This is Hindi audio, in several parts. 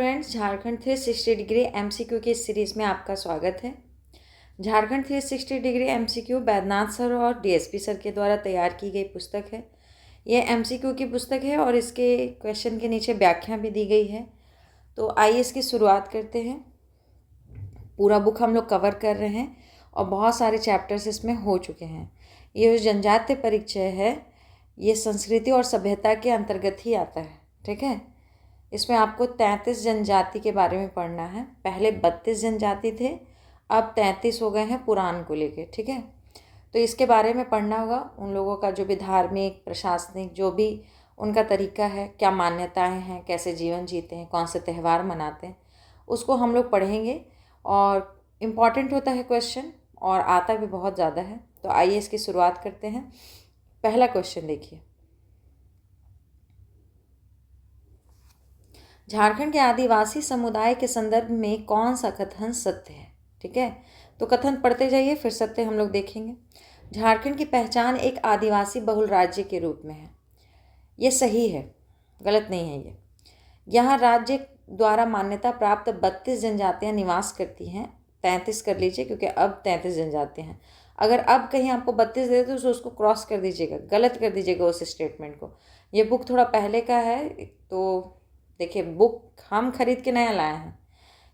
फ्रेंड्स, झारखंड 360 डिग्री एमसीक्यू की इस सीरीज़ में आपका स्वागत है। Jharkhand 360 degree MCQ Baidyanath sir और डीएसपी सर के द्वारा तैयार की गई पुस्तक है। ये एमसीक्यू की पुस्तक है और इसके क्वेश्चन के नीचे व्याख्या भी दी गई है। तो आइए इसकी शुरुआत करते हैं। पूरा बुक हम लोग कवर कर रहे हैं और बहुत सारे चैप्टर्स इसमें हो चुके हैं। ये जो जनजातीय परिचय है, ये संस्कृति और सभ्यता के अंतर्गत ही आता है। ठीक है, इसमें आपको 33 जनजाति के बारे में पढ़ना है। पहले 32 जनजाति थे, अब 33 हो गए हैं पुराण को लेके। ठीक है, तो इसके बारे में पढ़ना होगा। उन लोगों का जो भी धार्मिक, प्रशासनिक, जो भी उनका तरीका है, क्या मान्यताएं हैं, कैसे जीवन जीते हैं, कौन से त्यौहार मनाते हैं, उसको हम लोग पढ़ेंगे। और इम्पॉर्टेंट होता है क्वेश्चन और आता भी बहुत ज़्यादा है। तो आइए इसकी शुरुआत करते हैं। पहला क्वेश्चन देखिए, झारखंड के आदिवासी समुदाय के संदर्भ में कौन सा कथन सत्य है। ठीक है, तो कथन पढ़ते जाइए, फिर सत्य हम लोग देखेंगे। झारखंड की पहचान एक आदिवासी बहुल राज्य के रूप में है। ये सही है, गलत नहीं है। यहाँ राज्य द्वारा मान्यता प्राप्त 32 जनजातियाँ निवास करती हैं। 33 कर लीजिए क्योंकि अब 33 जनजातियाँ हैं। अगर अब कहीं आपको 32 दे तो उसको क्रॉस कर दीजिएगा, गलत कर दीजिएगा उस स्टेटमेंट को। ये बुक थोड़ा पहले का है, तो देखिए बुक हम खरीद के नया लाए हैं,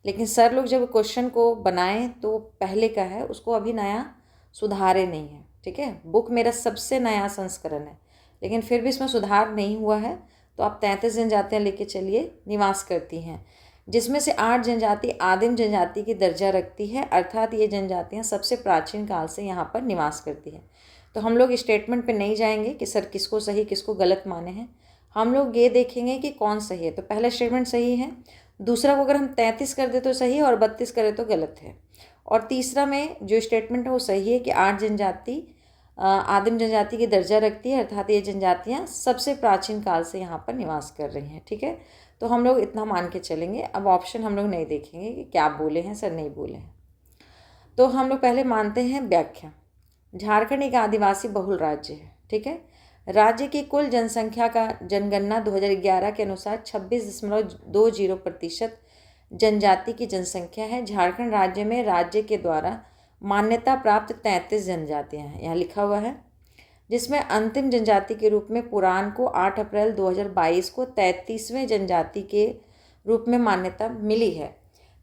लेकिन सर लोग जब क्वेश्चन को बनाएं तो पहले का है, उसको अभी नया सुधारे नहीं है। ठीक है, बुक मेरा सबसे नया संस्करण है, लेकिन फिर भी इसमें सुधार नहीं हुआ है। तो आप 33 जनजातियाँ लेके चलिए, निवास करती हैं, जिसमें से 8 जनजाति आदिम जनजाति की दर्जा रखती है, अर्थात ये जनजातियाँ सबसे प्राचीन काल से यहाँ पर निवास करती हैं। तो हम लोग स्टेटमेंट पे नहीं जाएंगे कि सर किसको सही किसको गलत माने हैं, हम लोग ये देखेंगे कि कौन सही है। तो पहला स्टेटमेंट सही है, दूसरा को अगर हम 33 कर दे तो सही है और 32 करे तो गलत है। और तीसरा में जो स्टेटमेंट है वो सही है कि 8 जनजाति आदिम जनजाति की दर्जा रखती है, अर्थात ये जनजातियाँ सबसे प्राचीन काल से यहाँ पर निवास कर रही हैं। ठीक है, तो हम लोग इतना मान के चलेंगे। अब ऑप्शन हम लोग नहीं देखेंगे कि क्या बोले हैं सर, नहीं बोले हैं। तो हम लोग पहले मानते हैं व्याख्या। झारखंड एक आदिवासी बहुल राज्य है। ठीक है, राज्य की कुल जनसंख्या का जनगणना 2011 के अनुसार 26.20% जनजाति की जनसंख्या है। झारखंड राज्य में राज्य के द्वारा मान्यता प्राप्त 33 जनजातियां हैं, यहाँ लिखा हुआ है, जिसमें अंतिम जनजाति के रूप में पुराण को 8 अप्रैल 2022 को 33वें जनजाति के रूप में मान्यता मिली है।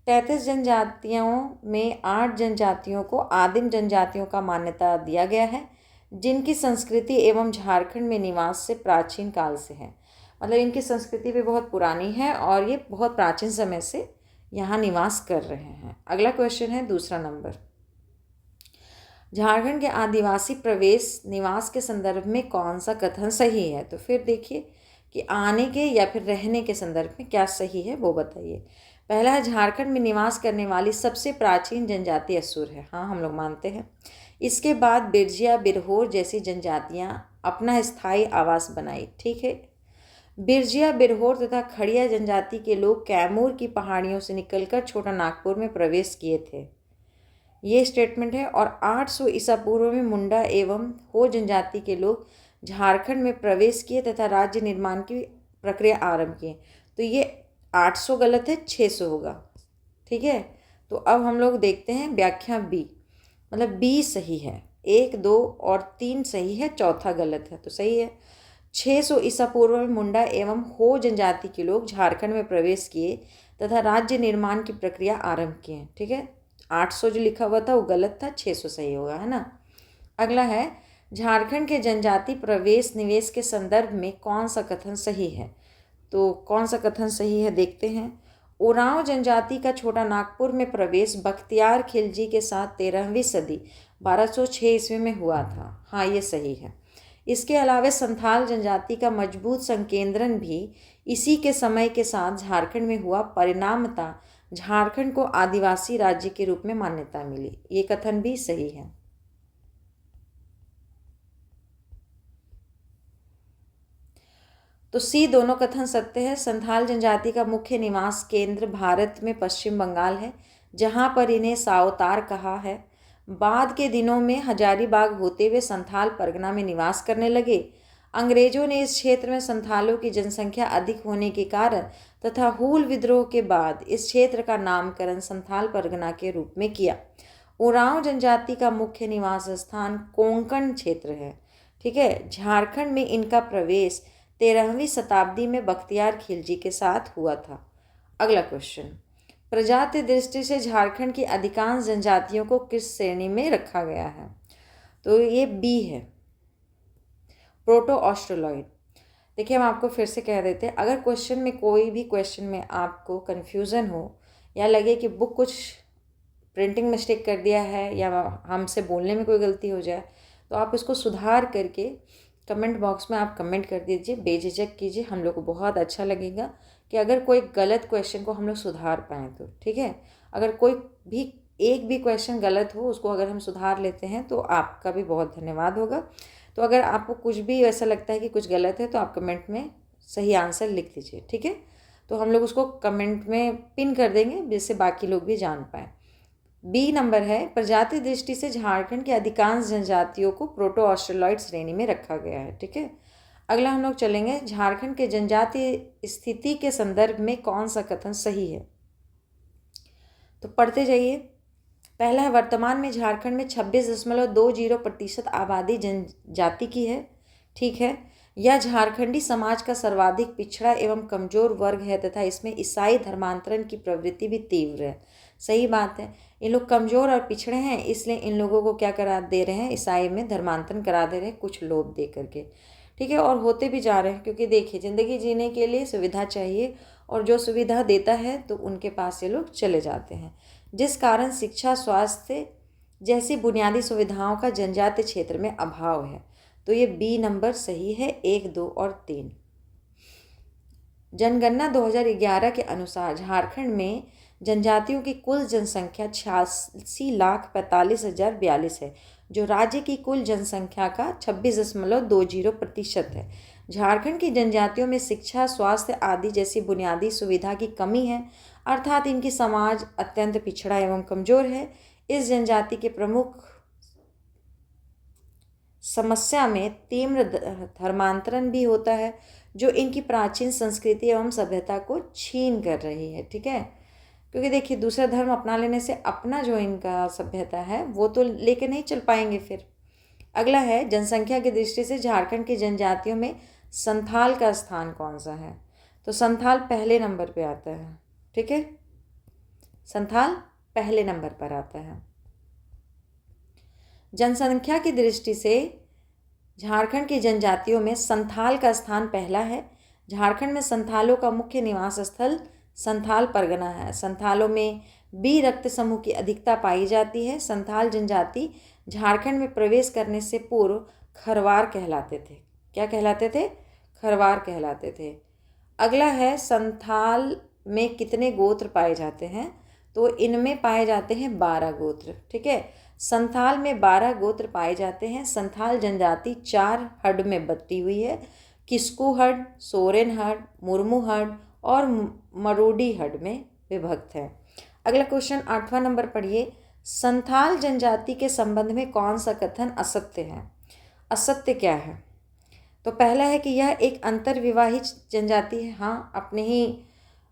33 जनजातियों में 8 जनजातियों को आदिम जनजातियों का मान्यता दिया गया है, जिनकी संस्कृति एवं झारखंड में निवास से प्राचीन काल से है। मतलब इनकी संस्कृति भी बहुत पुरानी है और ये बहुत प्राचीन समय से यहाँ निवास कर रहे हैं। अगला क्वेश्चन है दूसरा नंबर, झारखंड के आदिवासी प्रवेश निवास के संदर्भ में कौन सा कथन सही है। तो फिर देखिए कि आने के या फिर रहने के संदर्भ में क्या सही है वो बताइए। पहला है, झारखंड में निवास करने वाली सबसे प्राचीन जनजाति असुर है। हाँ, हम लोग मानते हैं। इसके बाद बिरजिया, बिरहोर जैसी जनजातियां अपना स्थायी आवास बनाई। ठीक है, बिरजिया, बिरहोर तथा खड़िया जनजाति के लोग कैमूर की पहाड़ियों से निकलकर छोटा नागपुर में प्रवेश किए थे, ये स्टेटमेंट है। और 800 ईसा पूर्व में मुंडा एवं हो जनजाति के लोग झारखंड में प्रवेश किए तथा राज्य निर्माण की प्रक्रिया आरंभ की। तो ये 800 गलत है, 600 होगा। ठीक है, तो अब हम लोग देखते हैं व्याख्या बी, मतलब बी सही है। 1, 2 और 3 सही है, चौथा गलत है। तो सही है, 600 ईसा पूर्व में मुंडा एवं हो जनजाति के लोग झारखंड में प्रवेश किए तथा राज्य निर्माण की प्रक्रिया आरंभ किए। ठीक है, 800 जो लिखा हुआ था वो गलत था, 600 सही होगा, है ना। अगला है, झारखंड के जनजाति प्रवेश निवेश के संदर्भ में कौन सा कथन सही है। तो कौन सा कथन सही है देखते हैं। उरांव जनजाति का छोटा नागपुर में प्रवेश बख्तियार खिलजी के साथ 13वीं सदी 1206 ईस्वी में हुआ था। हाँ, ये सही है। इसके अलावा संथाल जनजाति का मजबूत संकेंद्रण भी इसी के समय के साथ झारखंड में हुआ, परिणामतः झारखंड को आदिवासी राज्य के रूप में मान्यता मिली। ये कथन भी सही है। तो सी दोनों कथन सत्य है। संथाल जनजाति का मुख्य निवास केंद्र भारत में पश्चिम बंगाल है, जहां पर इन्हें सावतार कहा है। बाद के दिनों में हजारीबाग होते हुए संथाल परगना में निवास करने लगे। अंग्रेजों ने इस क्षेत्र में संथालों की जनसंख्या अधिक होने के कारण तथा हूल विद्रोह के बाद इस क्षेत्र का नामकरण संथाल परगना के रूप में किया। उरांव जनजाति का मुख्य निवास स्थान कोंकण क्षेत्र है। ठीक है, झारखंड में इनका प्रवेश 13वीं शताब्दी में बख्तियार खिलजी के साथ हुआ था। अगला क्वेश्चन, प्रजाति दृष्टि से झारखंड की अधिकांश जनजातियों को किस श्रेणी में रखा गया है? तो ये बी है, प्रोटो ऑस्ट्रेलॉइड। देखिए, हम आपको फिर से कह देते हैं, अगर क्वेश्चन में कोई भी क्वेश्चन में आपको कन्फ्यूज़न हो या लगे कि बुक कुछ प्रिंटिंग मिस्टेक कर दिया है या हमसे बोलने में कोई गलती हो जाए, तो आप इसको सुधार करके कमेंट बॉक्स में आप कमेंट कर दीजिए, बेझिझक कीजिए। हम लोग को बहुत अच्छा लगेगा कि अगर कोई गलत क्वेश्चन को हम लोग सुधार पाएँ तो। ठीक है, अगर कोई भी एक भी क्वेश्चन गलत हो उसको अगर हम सुधार लेते हैं तो आपका भी बहुत धन्यवाद होगा। तो अगर आपको कुछ भी ऐसा लगता है कि कुछ गलत है तो आप कमेंट में सही आंसर लिख दीजिए। ठीक है, तो हम लोग उसको कमेंट में पिन कर देंगे जिससे बाकी लोग भी जान पाएँ। बी नंबर है, प्रजाति दृष्टि से झारखंड की अधिकांश जनजातियों को प्रोटो ऑस्ट्रेलॉइड श्रेणी में रखा गया है। ठीक है, अगला हम लोग चलेंगे, झारखंड के जनजातीय स्थिति के संदर्भ में कौन सा कथन सही है? तो पढ़ते जाइए। पहला है, वर्तमान में झारखंड में 26.20% आबादी जनजाति की है। ठीक है, यह झारखंडी समाज का सर्वाधिक पिछड़ा एवं कमजोर वर्ग है तथा इसमें ईसाई धर्मांतरण की प्रवृत्ति भी तीव्र है। सही बात है, इन लोग कमजोर और पिछड़े हैं, इसलिए इन लोगों को क्या करा दे रहे हैं, ईसाई में धर्मांतरण करा दे रहे हैं कुछ लोभ दे करके। ठीक है, और होते भी जा रहे हैं, क्योंकि देखिए ज़िंदगी जीने के लिए सुविधा चाहिए और जो सुविधा देता है तो उनके पास ये लोग चले जाते हैं, जिस कारण शिक्षा, स्वास्थ्य जैसी बुनियादी सुविधाओं का जनजातीय क्षेत्र में अभाव है। तो ये बी नंबर सही है, 1, 2 और 3। जनगणना 2011 के अनुसार झारखंड में जनजातियों की कुल जनसंख्या 86,45,042 है, जो राज्य की कुल जनसंख्या का 26.20% है। झारखंड की जनजातियों में शिक्षा, स्वास्थ्य आदि जैसी बुनियादी सुविधा की कमी है, अर्थात इनकी समाज अत्यंत पिछड़ा एवं कमजोर है। इस जनजाति के प्रमुख समस्या में तीव्र धर्मांतरण भी होता है, जो इनकी प्राचीन संस्कृति एवं सभ्यता को छीन कर रही है। ठीक है, क्योंकि देखिए दूसरा धर्म अपना लेने से अपना जो इनका सभ्यता है वो तो लेके नहीं चल पाएंगे फिर। अगला है, जनसंख्या की दृष्टि से झारखंड की जनजातियों में संथाल का स्थान कौन सा है? तो संथाल पहले नंबर पे आता है। ठीक है, संथाल पहले नंबर पर आता है। जनसंख्या की दृष्टि से झारखंड की जनजातियों में संथाल का स्थान पहला है। झारखंड में संथालों का मुख्य निवास स्थल संथाल परगना है। संथालों में बी रक्त समूह की अधिकता पाई जाती है। संथाल जनजाति झारखंड में प्रवेश करने से पूर्व खरवार कहलाते थे। क्या कहलाते थे? खरवार कहलाते थे। अगला है, संथाल में कितने गोत्र पाए जाते हैं? तो इनमें पाए जाते हैं 12 गोत्र। ठीक है, संथाल में 12 गोत्र पाए जाते हैं। संथाल जनजाति 4 हड में बटी हुई है, किस्कू हड, सोरेन हड, मुर्मू हड और मरोडी हड में विभक्त है। अगला क्वेश्चन 8वां नंबर पढ़िए, संथाल जनजाति के संबंध में कौन सा कथन असत्य है? असत्य क्या है? तो पहला है कि यह एक अंतर्विवाहित जनजाति है। हाँ, अपने ही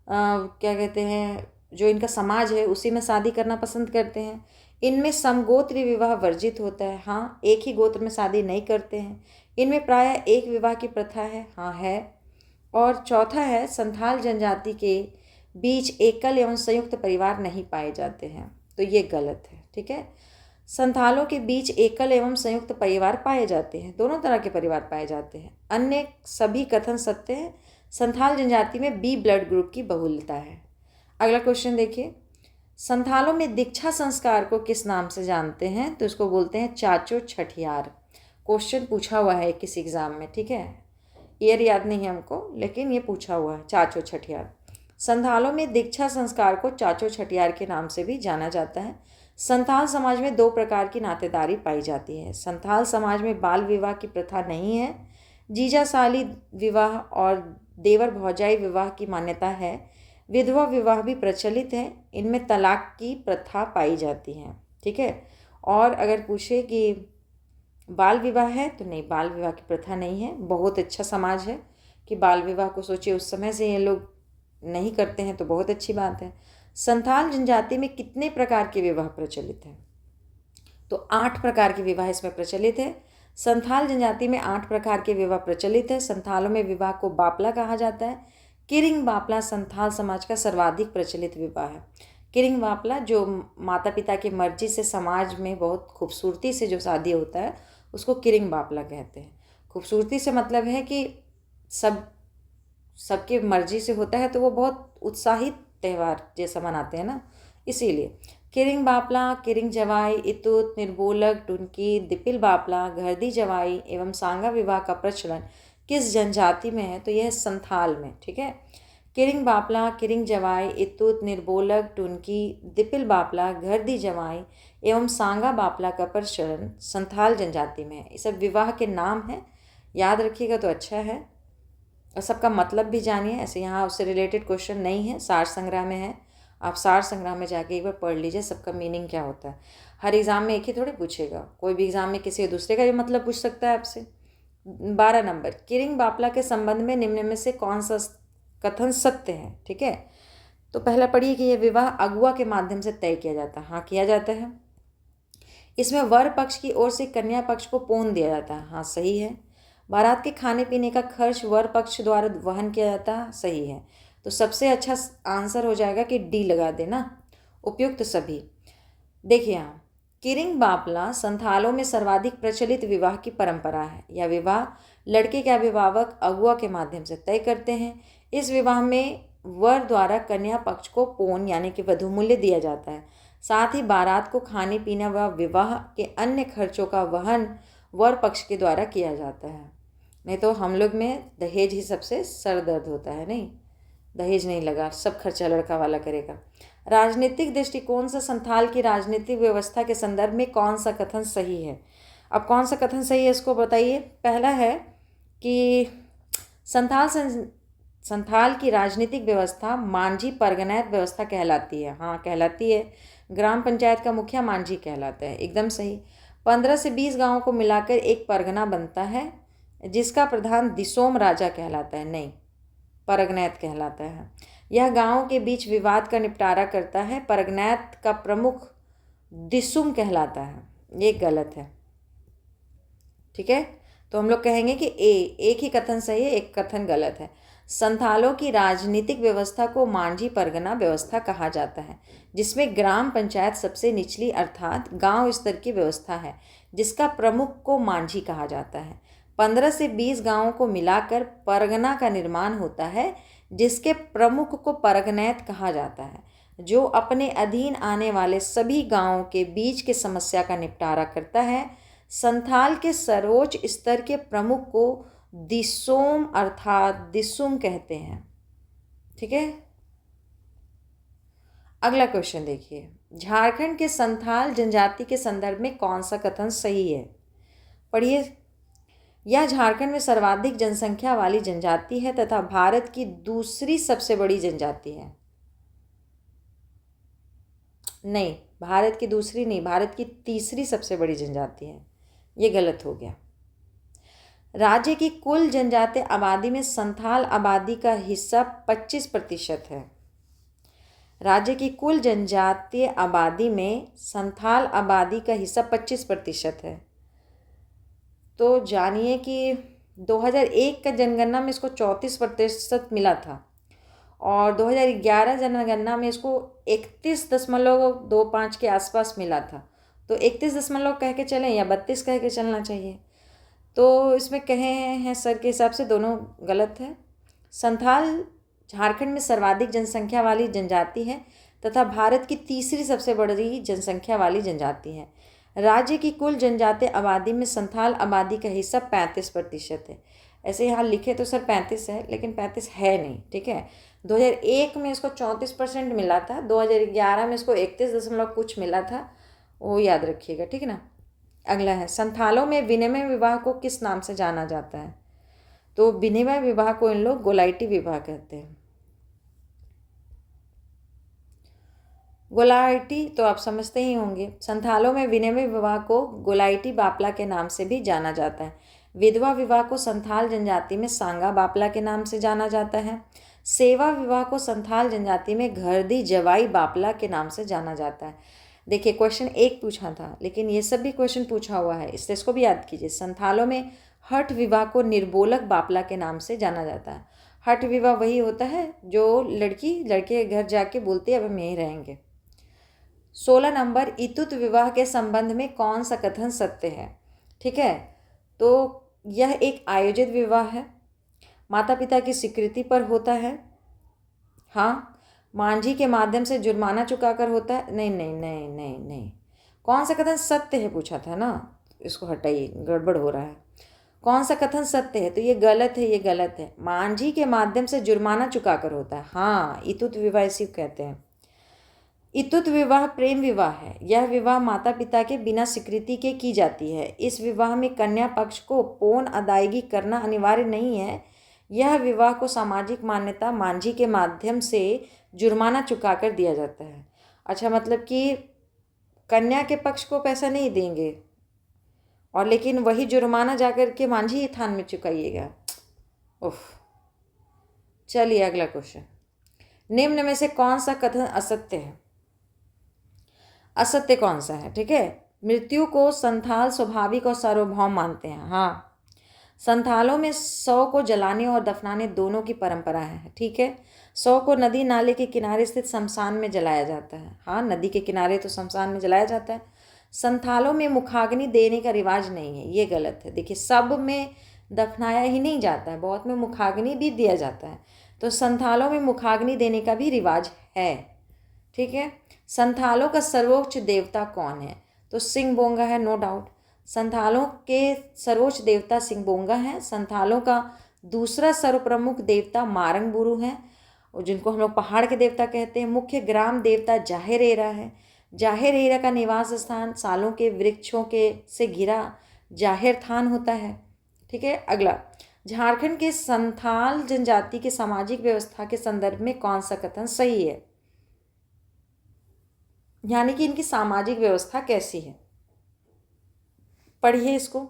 क्या कहते हैं, जो इनका समाज है उसी में शादी करना पसंद करते हैं। इनमें समगोत्रीय विवाह वर्जित होता है। हाँ, एक ही गोत्र में शादी नहीं करते हैं। इनमें प्रायः एक विवाह की प्रथा है। हाँ है। और चौथा है, संथाल जनजाति के बीच एकल एवं संयुक्त परिवार नहीं पाए जाते हैं। तो ये गलत है। ठीक है, संथालों के बीच एकल एवं संयुक्त परिवार पाए जाते हैं, दोनों तरह के परिवार पाए जाते हैं। अन्य सभी कथन सत्य हैं। संथाल जनजाति में बी ब्लड ग्रुप की बहुलता है। अगला क्वेश्चन देखिए, संथालों में दीक्षा संस्कार को किस नाम से जानते हैं? तो इसको बोलते हैं चाचो छठियार। क्वेश्चन पूछा हुआ है किसी एग्जाम में। ठीक है, ईयर याद नहीं है हमको, लेकिन ये पूछा हुआ है चाचो छठियार। संथालों में दीक्षा संस्कार को चाचो छठियार के नाम से भी जाना जाता है। संथाल समाज में 2 प्रकार की नातेदारी पाई जाती है। संथाल समाज में बाल विवाह की प्रथा नहीं है। जीजा साली विवाह और देवर भौजाई विवाह की मान्यता है। विधवा विवाह भी प्रचलित है। इनमें तलाक की प्रथा पाई जाती है। ठीक है, और अगर पूछे कि बाल विवाह है तो नहीं, बाल विवाह की प्रथा नहीं है। बहुत अच्छा समाज है कि बाल विवाह को सोचिए उस समय से ये लोग नहीं करते हैं, तो बहुत अच्छी बात है। संथाल जनजाति में कितने प्रकार के विवाह प्रचलित हैं? तो 8 प्रकार के विवाह इसमें प्रचलित है। संथाल जनजाति में 8 प्रकार के विवाह प्रचलित है। संथालों में विवाह को बापला कहा जाता है। किरिंग बापला संथाल समाज का सर्वाधिक प्रचलित विवाह है। किरिंग बापला जो माता पिता की मर्जी से समाज में बहुत खूबसूरती से जो शादी होता है उसको किरिंग बापला कहते हैं। खूबसूरती से मतलब है कि सबकी मर्जी से होता है, तो वो बहुत उत्साहित त्यौहार जैसा मनाते हैं ना, इसीलिए। किरिंग बापला, किरिंग जवाई, इतुत, निर्बोलक, टुनकी, दिपिल बापला, घरदी जवाई एवं सांगा विवाह का प्रचलन किस जनजाति में है? तो यह संथाल में। ठीक है, किरिंग बापला, किरिंग जवाई, इतुत, निर्बोलक, टुनकी, दिपिल बापला, घरदी जवाई एवं सांगा बापला का प्रचलन संथाल जनजाति में है। ये सब विवाह के नाम हैं, याद रखिएगा तो अच्छा है, और सबका मतलब भी जानिए। ऐसे यहाँ उससे रिलेटेड क्वेश्चन नहीं है, सार संग्रह में है, आप सार संग्रह में जाके एक बार पढ़ लीजिए सबका मीनिंग क्या होता है। हर एग्ज़ाम में एक ही थोड़ी पूछेगा, कोई भी एग्ज़ाम में किसी दूसरे का भी मतलब पूछ सकता है आपसे। 12 नंबर, किरिंग बापला के संबंध में निम्न में से कौन सा कथन सत्य है? ठीक है, तो पहला पढ़िए कि यह विवाह अगुआ के माध्यम से तय किया जाता है। हाँ, किया जाता है। इसमें वर पक्ष की ओर से कन्या पक्ष को पौन दिया जाता है। हाँ, सही है। बारात के खाने पीने का खर्च वर पक्ष द्वारा वहन किया जाता है। सही है। तो सबसे अच्छा आंसर हो जाएगा कि डी लगा देना, उपयुक्त सभी। देखिए यहाँ, किरिंग बापला संथालों में सर्वाधिक प्रचलित विवाह की परंपरा है। यह विवाह लड़के के अभिभावक अगुआ के माध्यम से तय करते हैं। इस विवाह में वर द्वारा कन्या पक्ष को पौन यानी कि वधूमूल्य दिया जाता है। साथ ही बारात को खाने पीने व विवाह के अन्य खर्चों का वहन वर पक्ष के द्वारा किया जाता है। नहीं तो हम लोग में दहेज ही सबसे सर दर्द होता है, नहीं, दहेज नहीं लगा, सब खर्चा लड़का वाला करेगा। राजनीतिक दृष्टिकोण से संथाल की राजनीतिक व्यवस्था के संदर्भ में कौन सा कथन सही है? अब कौन सा कथन सही है इसको बताइए। पहला है कि संथाल की राजनीतिक व्यवस्था मांझी परगनैत व्यवस्था कहलाती है। हाँ, कहलाती है। ग्राम पंचायत का मुखिया मांझी कहलाता है, एकदम सही। 15 से 20 गाँवों को मिलाकर एक परगना बनता है जिसका प्रधान दिसोम राजा कहलाता है। नहीं, परगनैत कहलाता है। यह गाँव के बीच विवाद का निपटारा करता है। परगनैत का प्रमुख दिसुम कहलाता है। ये गलत है। ठीक है, तो हम लोग कहेंगे कि एक ही कथन सही है, एक कथन गलत है। संथालों की राजनीतिक व्यवस्था को मांझी परगना व्यवस्था कहा जाता है, जिसमें ग्राम पंचायत सबसे निचली अर्थात गांव स्तर की व्यवस्था है, जिसका प्रमुख को मांझी कहा जाता है। 15 से 20 गांवों को मिलाकर परगना का निर्माण होता है, जिसके प्रमुख को परगनैत कहा जाता है, जो अपने अधीन आने वाले सभी गांवों के बीच के समस्या का निपटारा करता है। संथाल के सर्वोच्च स्तर के प्रमुख को दिसोम अर्थात दिसुम कहते हैं। ठीक है, अगला क्वेश्चन देखिए। झारखंड के संथाल जनजाति के संदर्भ में कौन सा कथन सही है? पढ़िए। यह झारखंड में सर्वाधिक जनसंख्या वाली जनजाति है तथा भारत की दूसरी सबसे बड़ी जनजाति है। नहीं, भारत की दूसरी नहीं, भारत की तीसरी सबसे बड़ी जनजाति है। ये गलत हो गया। राज्य की कुल जनजातीय आबादी में संथाल आबादी का हिस्सा 25% है। राज्य की कुल जनजातीय आबादी में संथाल आबादी का हिस्सा 25% है। तो जानिए कि 2001 का जनगणना में इसको 34% मिला था और 2011 जनगणना में इसको 31.25 के आसपास मिला था। तो 31 दशमलव कह के चलें या 32 कह के चलना चाहिए? तो इसमें कहे हैं सर के हिसाब से दोनों गलत है। संथाल झारखंड में सर्वाधिक जनसंख्या वाली जनजाति है तथा भारत की तीसरी सबसे बड़ी जनसंख्या वाली जनजाति है। राज्य की कुल जनजातीय आबादी में संथाल आबादी का हिस्सा 35% है। ऐसे यहाँ लिखे तो सर 35 है, लेकिन 35 है नहीं। ठीक है, 2001 में इसको 34% मिला था, 2011 में इसको 31 दशमलव कुछ मिला था, वो याद रखिएगा। ठीक है ना। अगला है, संथालों में विनिमय विवाह को किस नाम से जाना जाता है? तो विनिमय विवाह को इन लोग गोलाइटी विवाह कहते हैं। गोलाइटी तो आप समझते ही होंगे। संथालों में विनिमय विवाह को गोलाइटी बापला के नाम से भी जाना जाता है। विधवा विवाह को संथाल जनजाति में सांगा बापला के नाम से जाना जाता है। सेवा विवाह को संथाल जनजाति में घरदी जवाई बापला के नाम से जाना जाता है। देखिए क्वेश्चन एक पूछा था, लेकिन ये सब भी क्वेश्चन पूछा हुआ है, इसलिए इसको भी याद कीजिए। संथालों में हठ विवाह को निर्बोलक बापला के नाम से जाना जाता है। हठ विवाह वही होता है जो लड़की लड़के के घर जाके बोलती है अब हम यहीं रहेंगे। 16 नंबर, इतुत विवाह के संबंध में कौन सा कथन सत्य है? ठीक है, तो यह एक आयोजित विवाह है, माता पिता की स्वीकृति पर होता है। हाँ, मांझी के माध्यम से जुर्माना चुकाकर होता है। नहीं नहीं नहीं नहीं नहीं, कौन सा कथन सत्य है पूछा था ना, इसको हटाइए, गड़बड़ हो रहा है। कौन सा कथन सत्य है? तो ये गलत है, ये गलत है। मांझी के माध्यम से जुर्माना चुकाकर होता है। हाँ, इतुत विवाह इसी को कहते हैं। इतुत विवाह प्रेम विवाह है। यह विवाह माता पिता के बिना स्वीकृति के की जाती है। इस विवाह में कन्या पक्ष को पौन अदायगी करना अनिवार्य नहीं है। यह विवाह को सामाजिक मान्यता मांझी के माध्यम से जुर्माना चुकाकर दिया जाता है। अच्छा, मतलब कि कन्या के पक्ष को पैसा नहीं देंगे और लेकिन वही जुर्माना जाकर के मांझी थान में चुकाइएगा। उफ। चलिए अगला क्वेश्चन, निम्न में से कौन सा कथन असत्य है? असत्य कौन सा है? ठीक है, मृत्यु को संथाल स्वाभाविक और सार्वभौम मानते हैं। हाँ, संथालों में शव को जलाने और दफनाने दोनों की परंपरा है। ठीक है, शव को नदी नाले के किनारे स्थित शमशान में जलाया जाता है। हाँ, नदी के किनारे तो शमशान में जलाया जाता है। संथालों में मुखाग्नि देने का रिवाज नहीं है, ये गलत है। देखिए, सब में दफनाया ही नहीं जाता है, बहुत में मुखाग्नि भी दिया जाता है, तो संथालों में मुखाग्नि देने का भी रिवाज है। ठीक है, संथालों का सर्वोच्च देवता कौन है? तो सिंहबोंगा है, नो डाउट। संथालों के सर्वोच्च देवता सिंहबोंगा हैं। संथालों का दूसरा सर्वप्रमुख देवता मारंगबुरु हैं, और जिनको हम लोग पहाड़ के देवता कहते हैं। मुख्य ग्राम देवता जाहेरेरा है। जाहेरेरा का निवास स्थान सालों के वृक्षों के से घिरा जाहेर थान होता है। ठीक है, अगला, झारखंड के संथाल जनजाति के सामाजिक व्यवस्था के संदर्भ में कौन सा कथन सही है? यानी कि इनकी सामाजिक व्यवस्था कैसी है, पढ़िए इसको।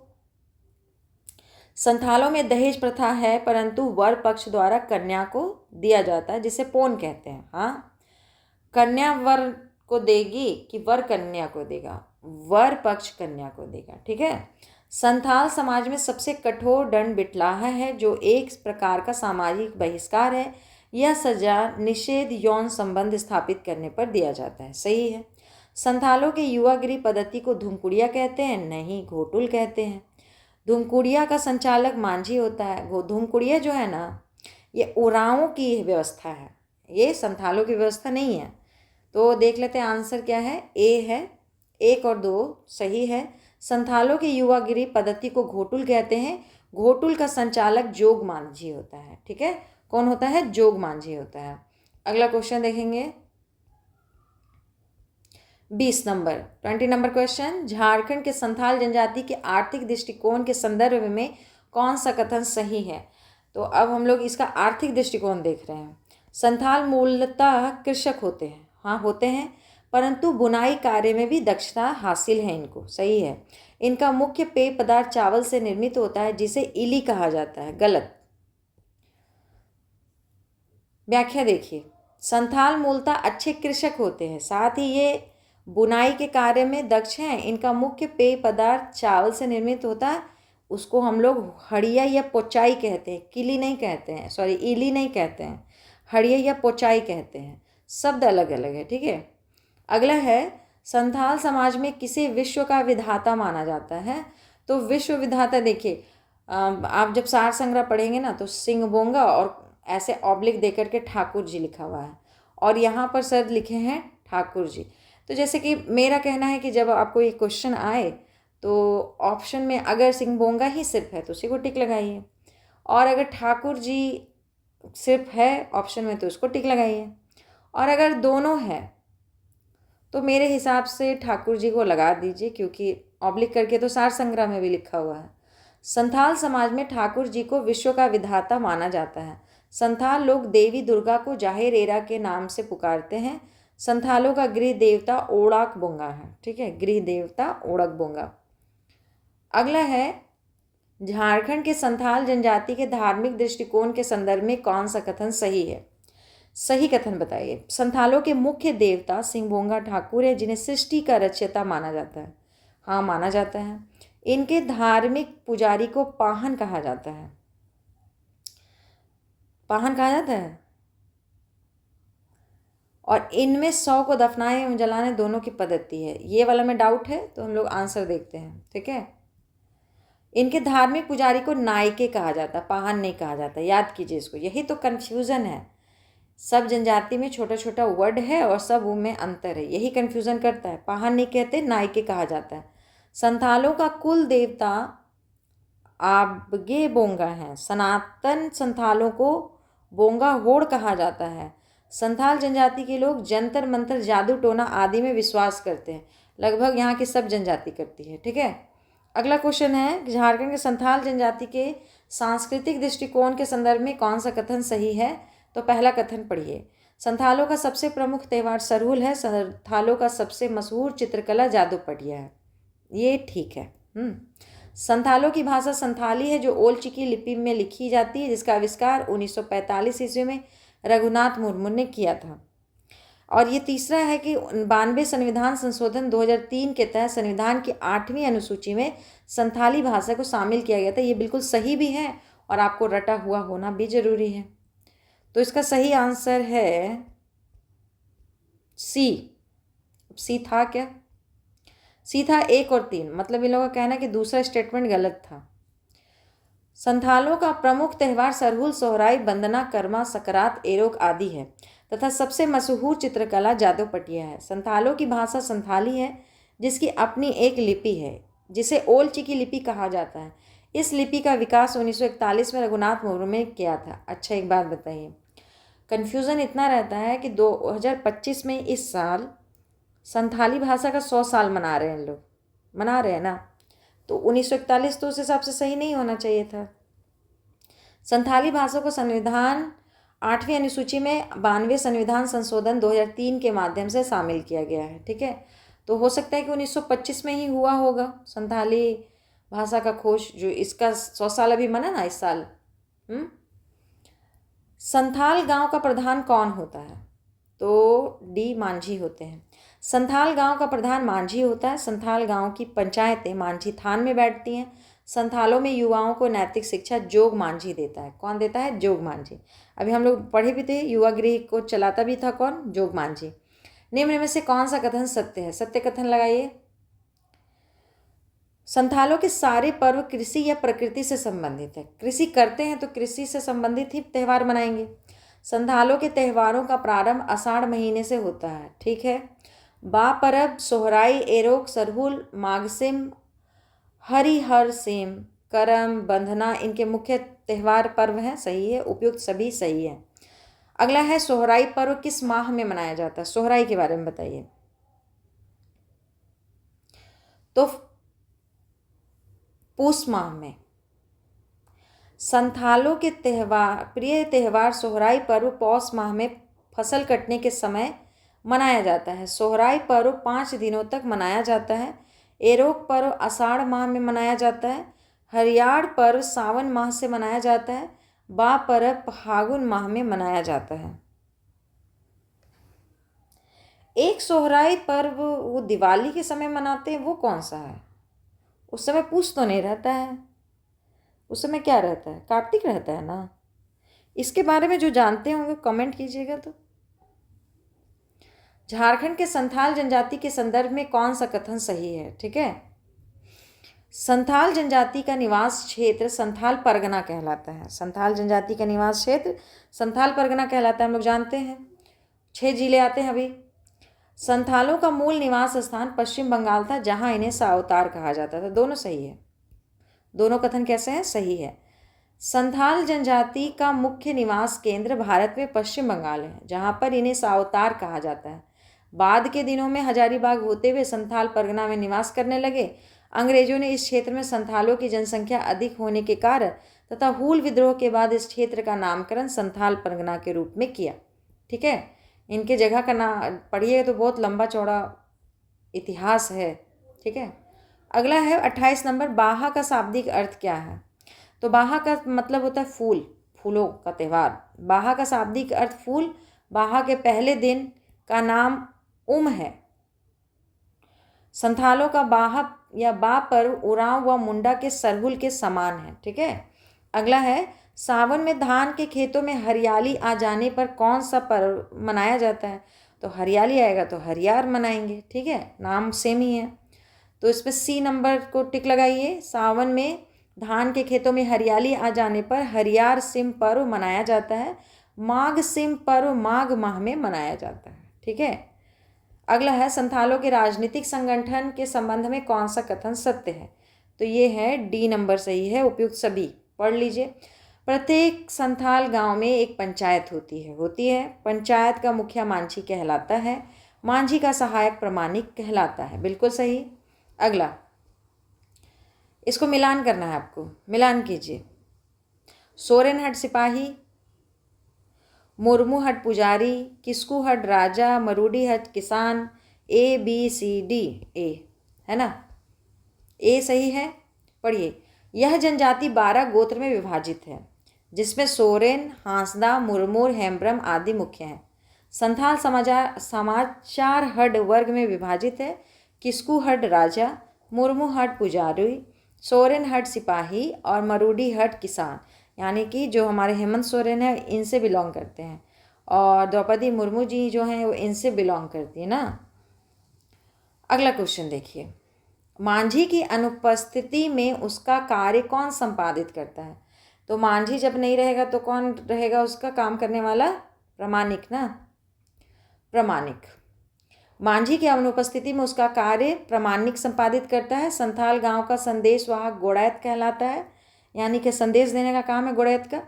संथालों में दहेज प्रथा है, परंतु वर पक्ष द्वारा कन्या को दिया जाता है, जिसे पौन कहते हैं। हाँ, कन्या वर को देगी कि वर कन्या को देगा? वर पक्ष कन्या को देगा। ठीक है, संथाल समाज में सबसे कठोर दंड बिटलाहा है, जो एक प्रकार का सामाजिक बहिष्कार है। यह सजा निषेध यौन संबंध स्थापित करने पर दिया जाता है। सही है। संथालों के युवागिरी पद्धति को धुमकुड़िया कहते हैं? नहीं, घोटुल कहते हैं। धुमकुड़िया का संचालक मांझी होता है। धुमकुड़िया जो है ना, ये उरांवों की व्यवस्था है, ये संथालों की व्यवस्था नहीं है। तो देख लेते हैं आंसर क्या है। ए है, 1 और 2 सही है। संथालों की युवागिरी पद्धति को घोटुल कहते हैं। घोटुल का संचालक जोग मांझी होता है। ठीक है, कौन होता है? जोग मांझी होता है। अगला क्वेश्चन देखेंगे, 20 नंबर 20 नंबर क्वेश्चन, झारखंड के संथाल जनजाति के आर्थिक दृष्टिकोण के संदर्भ में कौन सा कथन सही है? तो अब हम लोग इसका आर्थिक दृष्टिकोण देख रहे हैं। संथाल मूलतः कृषक होते हैं। हाँ, होते हैं, परंतु बुनाई कार्य में भी दक्षता हासिल है इनको। सही है। इनका मुख्य पेय पदार्थ चावल से निर्मित होता है, जिसे इली कहा जाता है। गलत। व्याख्या देखिए, संथाल मूलतः अच्छे कृषक होते हैं, साथ ही ये बुनाई के कार्य में दक्ष हैं। इनका मुख्य पेय पदार्थ चावल से निर्मित होता है, उसको हम लोग हड़िया या पोचाई कहते हैं, किली नहीं कहते हैं, सॉरी इली नहीं कहते हैं, हड़िया या पोचाई कहते हैं, शब्द अलग अलग है। ठीक है, अगला है, संथाल समाज में किसे विश्व का विधाता माना जाता है? तो विश्व विधाता देखिए, आप जब सार संग्रह पढ़ेंगे ना, तो सिंहबोंगा और ऐसे ऑब्लिक देकर के ठाकुर जी लिखा हुआ है, और यहाँ पर सर लिखे हैं ठाकुर जी। तो जैसे कि मेरा कहना है कि जब आपको ये क्वेश्चन आए तो ऑप्शन में अगर सिंहबोंगा ही सिर्फ है तो उसी को टिक लगाइए, और अगर ठाकुर जी सिर्फ है ऑप्शन में तो उसको टिक लगाइए, और अगर दोनों है तो मेरे हिसाब से ठाकुर जी को लगा दीजिए, क्योंकि ऑब्लिक करके तो सार संग्रह में भी लिखा हुआ है। संथाल समाज में ठाकुर जी को विश्व का विधाता माना जाता है। संथाल लोग देवी दुर्गा को जाहेरेरा के नाम से पुकारते हैं। संथालों का गृह देवता ओड़ाक बोंगा है। ठीक है, गृह देवता ओड़क बोंगा। अगला है, झारखंड के संथाल जनजाति के धार्मिक दृष्टिकोण के संदर्भ में कौन सा कथन सही है? सही कथन बताइए। संथालों के मुख्य देवता सिंहभोंगा ठाकुर है, जिन्हें सृष्टि का रचयिता माना जाता है। हाँ, माना जाता है। इनके धार्मिक पुजारी को पाहन कहा जाता है। पाहन कहा जाता है। और इनमें 100 को दफनाए एवं जलाने दोनों की पद्धति है। ये वाला में डाउट है तो हम लोग आंसर देखते हैं। ठीक है, इनके धार्मिक पुजारी को नायके कहा जाता है, पाहन नहीं कहा जाता। याद कीजिए इसको, यही तो कन्फ्यूज़न है। सब जनजाति में छोटा छोटा वर्ड है और सब में अंतर है, यही कन्फ्यूज़न करता है। पाहन नहीं कहते, नायके कहा जाता है। संथालों का कुल देवता आबगे बोंगा है। सनातन संथालों को बोंगा होड़ कहा जाता है। संथाल जनजाति के लोग जंतर मंत्र, जादू टोना आदि में विश्वास करते हैं। लगभग यहाँ की सब जनजाति करती है। ठीक है, अगला क्वेश्चन है, झारखंड के संथाल जनजाति के सांस्कृतिक दृष्टिकोण के संदर्भ में कौन सा कथन सही है? तो पहला कथन पढ़िए। संथालों का सबसे प्रमुख त्यौहार सरहुल है। संथालों का सबसे मशहूर चित्रकला जादू पटिया है। ये ठीक है। संथालों की भाषा संथाली है, जो ओल चिकी लिपि में लिखी जाती है, जिसका आविष्कार 1945 ईस्वी में रघुनाथ मुर्मू ने किया था। और ये तीसरा है कि 92 संविधान संशोधन 2003 के तहत संविधान की 8वीं अनुसूची में संथाली भाषा को शामिल किया गया था। ये बिल्कुल सही भी है और आपको रटा हुआ होना भी जरूरी है। तो इसका सही आंसर है सी। सी था क्या? सी था 1 और 3। मतलब इन लोगों का कहना है कि दूसरा स्टेटमेंट गलत था। संथालों का प्रमुख त्यौहार सरहुल, सोहराई, बंदना, कर्मा, सकरात, एरोक आदि है तथा सबसे मशहूर चित्रकला जादू पटिया है। संथालों की भाषा संथाली है, जिसकी अपनी एक लिपि है, जिसे ओल चिकी लिपि कहा जाता है। इस लिपि का विकास 1941 में रघुनाथ मुर्मू ने किया था। अच्छा, एक बात बताइए, कन्फ्यूज़न इतना रहता है कि 2025 में इस साल संथाली भाषा का 100 साल मना रहे हैं लोग, मना रहे हैं ना, तो 1941 तो उस हिसाब से सही नहीं होना चाहिए था। संथाली भाषा को संविधान 8वीं अनुसूची में 92 संविधान संशोधन 2003 के माध्यम से शामिल किया गया है। ठीक है, तो हो सकता है कि 1925 में ही हुआ होगा संथाली भाषा का खोज, जो इसका 100 साल अभी मना ना इस साल। संथाल गांव का प्रधान कौन होता है? तो डी, मांझी होते हैं। संथाल गांव का प्रधान मांझी होता है। संथाल गांव की पंचायतें मांझी थान में बैठती हैं। संथालों में युवाओं को नैतिक शिक्षा जोग मांझी देता है। कौन देता है? जोग मांझी। अभी हम लोग पढ़े भी थे, युवा गृह को चलाता भी था कौन? जोग मांझी। निम्न में से कौन सा कथन सत्य है? सत्य कथन लगाइए। संथालों के सारे पर्व कृषि या प्रकृति से संबंधित है। कृषि करते हैं तो कृषि से संबंधित ही त्यौहार मनाएंगे। संथालों के त्यौहारों का प्रारंभ आषाढ़ महीने से होता है। ठीक है, बा परब, सोहराई, एरोक, सरहुल, माघसिम, हरिहर सेम, करम, बंधना इनके मुख्य त्यौहार पर्व हैं। सही है, उपयुक्त सभी सही है। अगला है, सोहराई पर्व किस माह में मनाया जाता है? सोहराई के बारे में बताइए। तो पूस माह में। संथालों के प्रिय त्यौहार सोहराई पर्व पौष माह में फसल कटने के समय मनाया जाता है। सोहराई पर्व 5 दिनों तक मनाया जाता है। एरोक पर्व आषाढ़ माह में मनाया जाता है। हरियार पर्व सावन माह से मनाया जाता है। बा पर्व फागुन माह में मनाया जाता है। एक सोहराई पर्व वो दिवाली के समय मनाते हैं, वो कौन सा है? उस समय पूछ तो नहीं रहता है, उस समय क्या रहता है? कार्तिक रहता है ना। इसके बारे में जो जानते होंगे कमेंट कीजिएगा। तो झारखंड के संथाल जनजाति के संदर्भ में कौन सा कथन सही है? ठीक है, संथाल जनजाति का निवास क्षेत्र संथाल परगना कहलाता है। संथाल जनजाति का निवास क्षेत्र संथाल परगना कहलाता है। हम लोग जानते हैं 6 जिले आते हैं अभी। संथालों का मूल निवास स्थान पश्चिम बंगाल था, जहां इन्हें सावतार कहा जाता था। दोनों सही है। दोनों कथन कैसे हैं? सही है। संथाल जनजाति का मुख्य निवास केंद्र भारत में पश्चिम बंगाल है, जहां पर इन्हें सावतार कहा जाता है। बाद के दिनों में हजारीबाग होते हुए संथाल परगना में निवास करने लगे। अंग्रेजों ने इस क्षेत्र में संथालों की जनसंख्या अधिक होने के कारण तथा हूल विद्रोह के बाद इस क्षेत्र का नामकरण संथाल परगना के रूप में किया। ठीक है, इनके जगह का नाम पढ़िए तो बहुत लंबा चौड़ा इतिहास है। ठीक है, अगला है 28 नंबर, बाहा का शाब्दिक अर्थ क्या है? तो बाहा का मतलब होता है फूल, फूलों का त्यौहार। बाहा का शाब्दिक अर्थ फूल। बाहा के पहले दिन का नाम है। संथालों का बाहा या बा पर्व उरांव व मुंडा के सरहुल के समान है। ठीक है, अगला है सावन में धान के खेतों में हरियाली आ जाने पर कौन सा पर्व मनाया जाता है? तो हरियाली आएगा तो हरियार मनाएंगे। ठीक है, नाम सेम ही है, तो इस पर सी नंबर को टिक लगाइए। सावन में धान के खेतों में हरियाली आ जाने पर हरियार सिम पर्व मनाया जाता है। माघ सिम पर्व माघ माह में मनाया जाता है। ठीक है, अगला है संथालों के राजनीतिक संगठन के संबंध में कौन सा कथन सत्य है? तो ये है डी नंबर सही है, उपयुक्त सभी पढ़ लीजिए। प्रत्येक संथाल गांव में एक पंचायत होती है। पंचायत का मुखिया मांझी कहलाता है। मांझी का सहायक प्रमाणिक कहलाता है। बिल्कुल सही। अगला, इसको मिलान करना है आपको, मिलान कीजिए। सोरेन हट सिपाही, मुर्मू हट पुजारी, किस्कू हट राजा, मरूडी हट किसान। ABCD ए है ना, ए सही है। पढ़िए, यह जनजाति 12 गोत्र में विभाजित है, जिसमें सोरेन, हांसदा, मुरमुर, हेम्ब्रम आदि मुख्य हैं। संथाल समाचार हड वर्ग में विभाजित है। किस्कू हड राजा, मुर्मू हट पुजारी, सोरेन हट सिपाही और मरूडी हट किसान, यानी कि जो हमारे हेमंत सोरेन है इनसे बिलोंग करते हैं, और द्रौपदी मुर्मू जी जो हैं वो इनसे बिलोंग करती है ना। अगला क्वेश्चन देखिए, मांझी की अनुपस्थिति में उसका कार्य कौन संपादित करता है? तो मांझी जब नहीं रहेगा तो कौन रहेगा उसका काम करने वाला? प्रमाणिक ना, प्रमाणिक। मांझी की अनुपस्थिति में उसका कार्य प्रमाणिक संपादित करता है। संथाल गांव का संदेशवाहक गोड़ैत कहलाता है, यानी कि संदेश देने का काम है गोड़ैत का।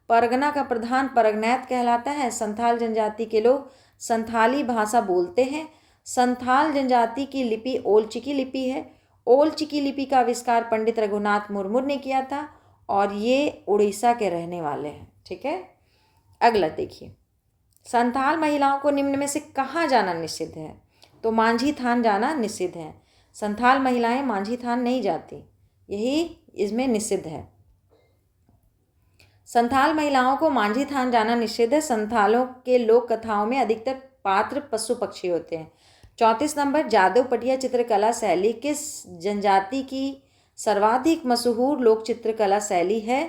परगना का प्रधान परगनैत कहलाता है। संथाल जनजाति के लोग संथाली भाषा बोलते हैं। संथाल जनजाति की लिपि ओलचिकी लिपि है। ओलचिकी लिपि का आविष्कार पंडित रघुनाथ मुर्मू ने किया था, और ये उड़ीसा के रहने वाले हैं। ठीक है, अगला देखिए, संथाल महिलाओं को निम्न में से कहाँ जाना निषिद्ध है? तो मांझी थान जाना निषिद्ध है। संथाल महिलाएं मांझी थान नहीं जाती, यही इसमें निषिद्ध है। संथाल महिलाओं को मांझी थान जाना निषिद्ध है। संथालों के लोक कथाओं में अधिकतर पात्र पशु पक्षी होते हैं। 34 नंबर, जादव पटिया चित्रकला शैली किस जनजाति की सर्वाधिक मशहूर लोक चित्रकला शैली है?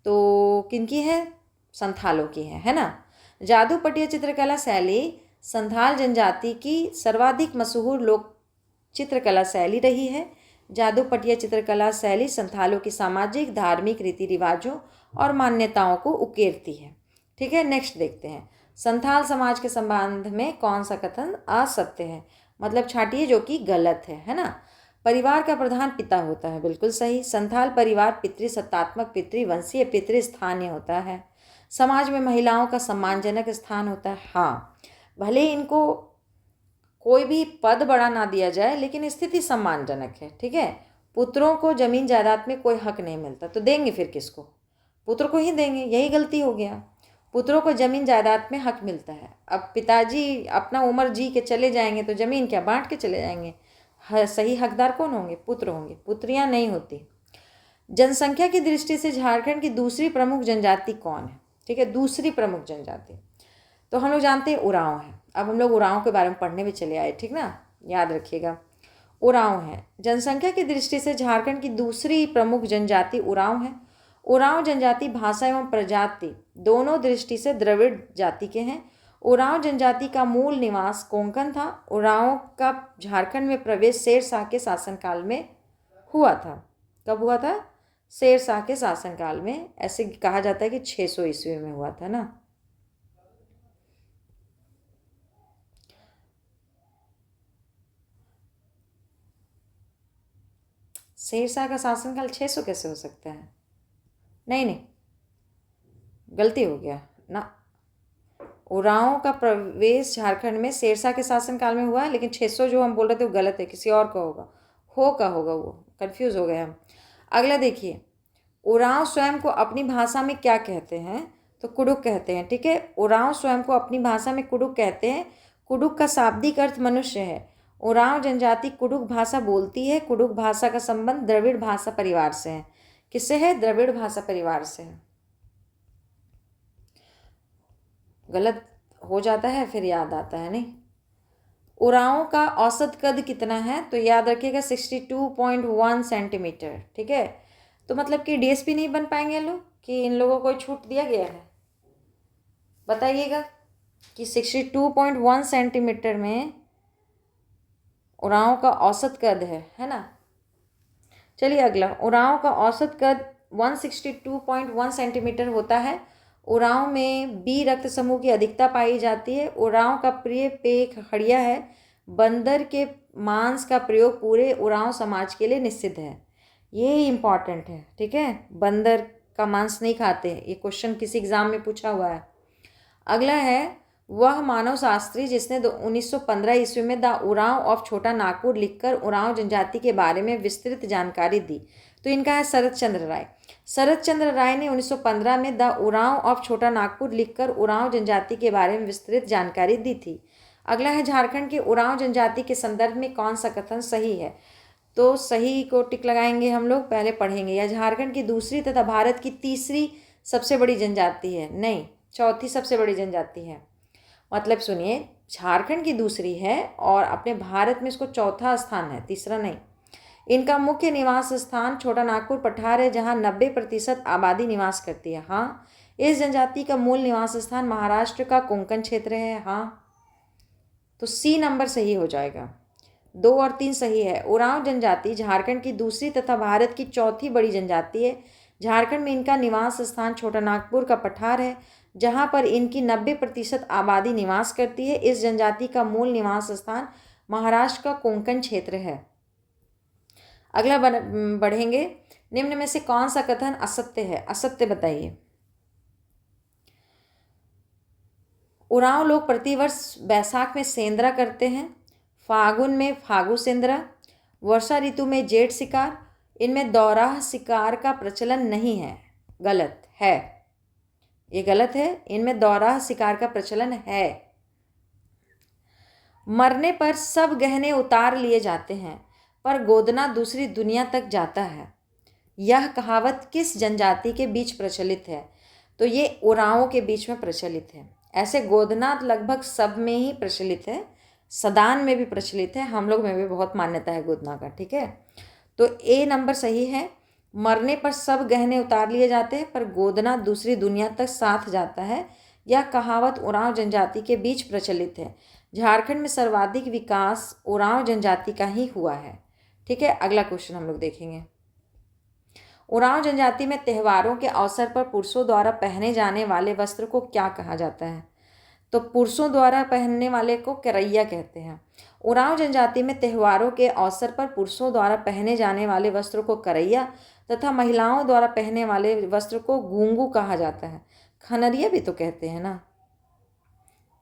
तो किनकी है? संथालों की है ना। जादू पटिया चित्रकला शैली संथाल जनजाति की सर्वाधिक मशहूर लोक चित्रकला शैली रही है। जादू पटिया चित्रकला शैली संथालों की सामाजिक धार्मिक रीति रिवाजों और मान्यताओं को उकेरती है। ठीक है, नेक्स्ट देखते हैं, संथाल समाज के संबंध में कौन सा कथन असत्य है? मतलब छाटिए जो कि गलत है ना। परिवार का प्रधान पिता होता है, बिल्कुल सही। संथाल परिवार पितृसत्तात्मक, पितृवंशीय, पितृस्थानीय होता है। समाज में महिलाओं का सम्मानजनक स्थान होता है। हाँ, भले इनको कोई भी पद बड़ा ना दिया जाए, लेकिन स्थिति सम्मानजनक है। ठीक है, पुत्रों को जमीन जायदाद में कोई हक नहीं मिलता, तो देंगे फिर किसको? पुत्र को ही देंगे, यही गलती हो गया। पुत्रों को जमीन जायदाद में हक मिलता है। अब पिताजी अपना उम्र जी के चले जाएंगे तो जमीन क्या बांट के चले जाएंगे? सही हकदार कौन होंगे? पुत्र होंगे, पुत्रियां नहीं होती। जनसंख्या की दृष्टि से झारखंड की दूसरी प्रमुख जनजाति कौन है? ठीक है, दूसरी प्रमुख जनजाति तो हम लोग जानते हैं उरांव है। अब हम लोग उरांव के बारे में पढ़ने में चले आए, ठीक ना, याद रखिएगा। उरांव है। जनसंख्या की दृष्टि से झारखंड की दूसरी प्रमुख जनजाति उरांव है। उरांव जनजाति भाषा एवं प्रजाति दोनों दृष्टि से द्रविड़ जाति के हैं। उरांव जनजाति का मूल निवास कोंकण था। उरांव का झारखंड में प्रवेश शेरशाह के शासनकाल में हुआ था। कब हुआ था? शेरशाह के शासनकाल में। ऐसे कहा जाता है कि 600 ईस्वी में हुआ था ना। शेरशाह का शासनकाल 600 कैसे हो सकता है? नहीं, गलती हो गया ना। उरांव का प्रवेश झारखंड में शेरशाह के शासनकाल में हुआ है, लेकिन 600 जो हम बोल रहे थे वो गलत है, किसी और का होगा, होगा वो, कंफ्यूज हो गए हम। अगला देखिए, उरांव स्वयं को अपनी भाषा में क्या कहते हैं? तो कुडुक कहते हैं। ठीक है, उरांव स्वयं को अपनी भाषा में कुडुक कहते हैं। कुडुक का शाब्दिक अर्थ मनुष्य है। उरांव जनजाति कुडुक भाषा बोलती है। कुडुक भाषा का संबंध द्रविड़ भाषा परिवार से है। किससे है? द्रविड़ भाषा परिवार से है। गलत हो जाता है फिर याद आता है नहीं। उरांव का औसत कद कितना है? तो याद रखिएगा 62.1 सेंटीमीटर। ठीक है, तो मतलब कि डीएसपी नहीं बन पाएंगे लोग, कि इन लोगों को छूट दिया गया है? बताइएगा कि 62.1 सेंटीमीटर में उरांव का औसत कद है ना। चलिए अगला, उरांव का औसत कद 162.1 सेंटीमीटर होता है। उरांव में बी रक्त समूह की अधिकता पाई जाती है। उरांव का प्रिय पेय खड़िया है। बंदर के मांस का प्रयोग पूरे उरांव समाज के लिए निषिद्ध है। ये इम्पॉर्टेंट है। ठीक है, बंदर का मांस नहीं खाते। ये क्वेश्चन किसी एग्जाम में पूछा हुआ है। अगला है, वह मानव शास्त्री जिसने 1915 ईस्वी में द उरांव ऑफ छोटा नागपुर लिखकर उरांव जनजाति के बारे में विस्तृत जानकारी दी। तो इनका है शरद चंद्र राय। शरद चंद्र राय ने 1915 में द उरांव ऑफ छोटा नागपुर लिखकर उरांव जनजाति के बारे में विस्तृत जानकारी दी थी। अगला है, झारखंड के उरांव जनजाति के संदर्भ में कौन सा कथन सही है? तो सही को टिक लगाएंगे हम लोग, पहले पढ़ेंगे। यह झारखंड की दूसरी तथा भारत की तीसरी सबसे बड़ी जनजाति है। नहीं, चौथी सबसे बड़ी जनजाति है। मतलब सुनिए, झारखंड की दूसरी है और अपने भारत में इसको चौथा स्थान है, तीसरा नहीं। इनका मुख्य निवास स्थान छोटा नागपुर पठार है, जहाँ 90% आबादी निवास करती है। हाँ, इस जनजाति का मूल निवास स्थान महाराष्ट्र का कोंकण क्षेत्र है। हाँ, तो सी नंबर सही हो जाएगा। 2 और 3 सही है। उरांव जनजाति झारखंड की दूसरी तथा भारत की चौथी बड़ी जनजाति है। झारखंड में इनका निवास स्थान छोटा नागपुर का पठार है, जहाँ पर इनकी 90% आबादी निवास करती है। इस जनजाति का मूल निवास स्थान महाराष्ट्र का कोंकण क्षेत्र है। अगला बढ़ेंगे, निम्न में से कौन सा कथन असत्य है? असत्य बताइए। उरांव लोग प्रतिवर्ष बैसाख में सेंद्रा करते हैं, फागुन में फागु सेंद्रा, वर्षा ऋतु में जेठ शिकार। इनमें दौराह शिकार का प्रचलन नहीं है। गलत है, ये गलत है। इनमें दौराह शिकार का प्रचलन है। मरने पर सब गहने उतार लिए जाते हैं, पर गोदना दूसरी दुनिया तक जाता है। यह कहावत किस जनजाति के बीच प्रचलित है? तो ये उरांवों के बीच में प्रचलित है। ऐसे गोदना लगभग सब में ही प्रचलित है, सदान में भी प्रचलित है, हम लोग में भी बहुत मान्यता है गोदना का। ठीक है, तो ए नंबर सही है। मरने पर सब गहने उतार लिए जाते हैं, पर गोदना दूसरी दुनिया तक साथ जाता है। यह कहावत उरांव जनजाति के बीच प्रचलित है। झारखंड में सर्वाधिक विकास उरांव जनजाति का ही हुआ है। ठीक है, अगला क्वेश्चन हम लोग देखेंगे। उरांव जनजाति में त्योहारों के अवसर पर पुरुषों द्वारा पहने जाने वाले वस्त्र को क्या कहा जाता है? तो पुरुषों द्वारा पहनने वाले को करैया कहते हैं। उरांव जनजाति में त्योहारों के अवसर पर पुरुषों द्वारा पहने जाने वाले वस्त्र को करैया तथा महिलाओं द्वारा पहनने वाले वस्त्र को घूंघू कहा जाता है। खनरिया भी तो कहते हैं ना।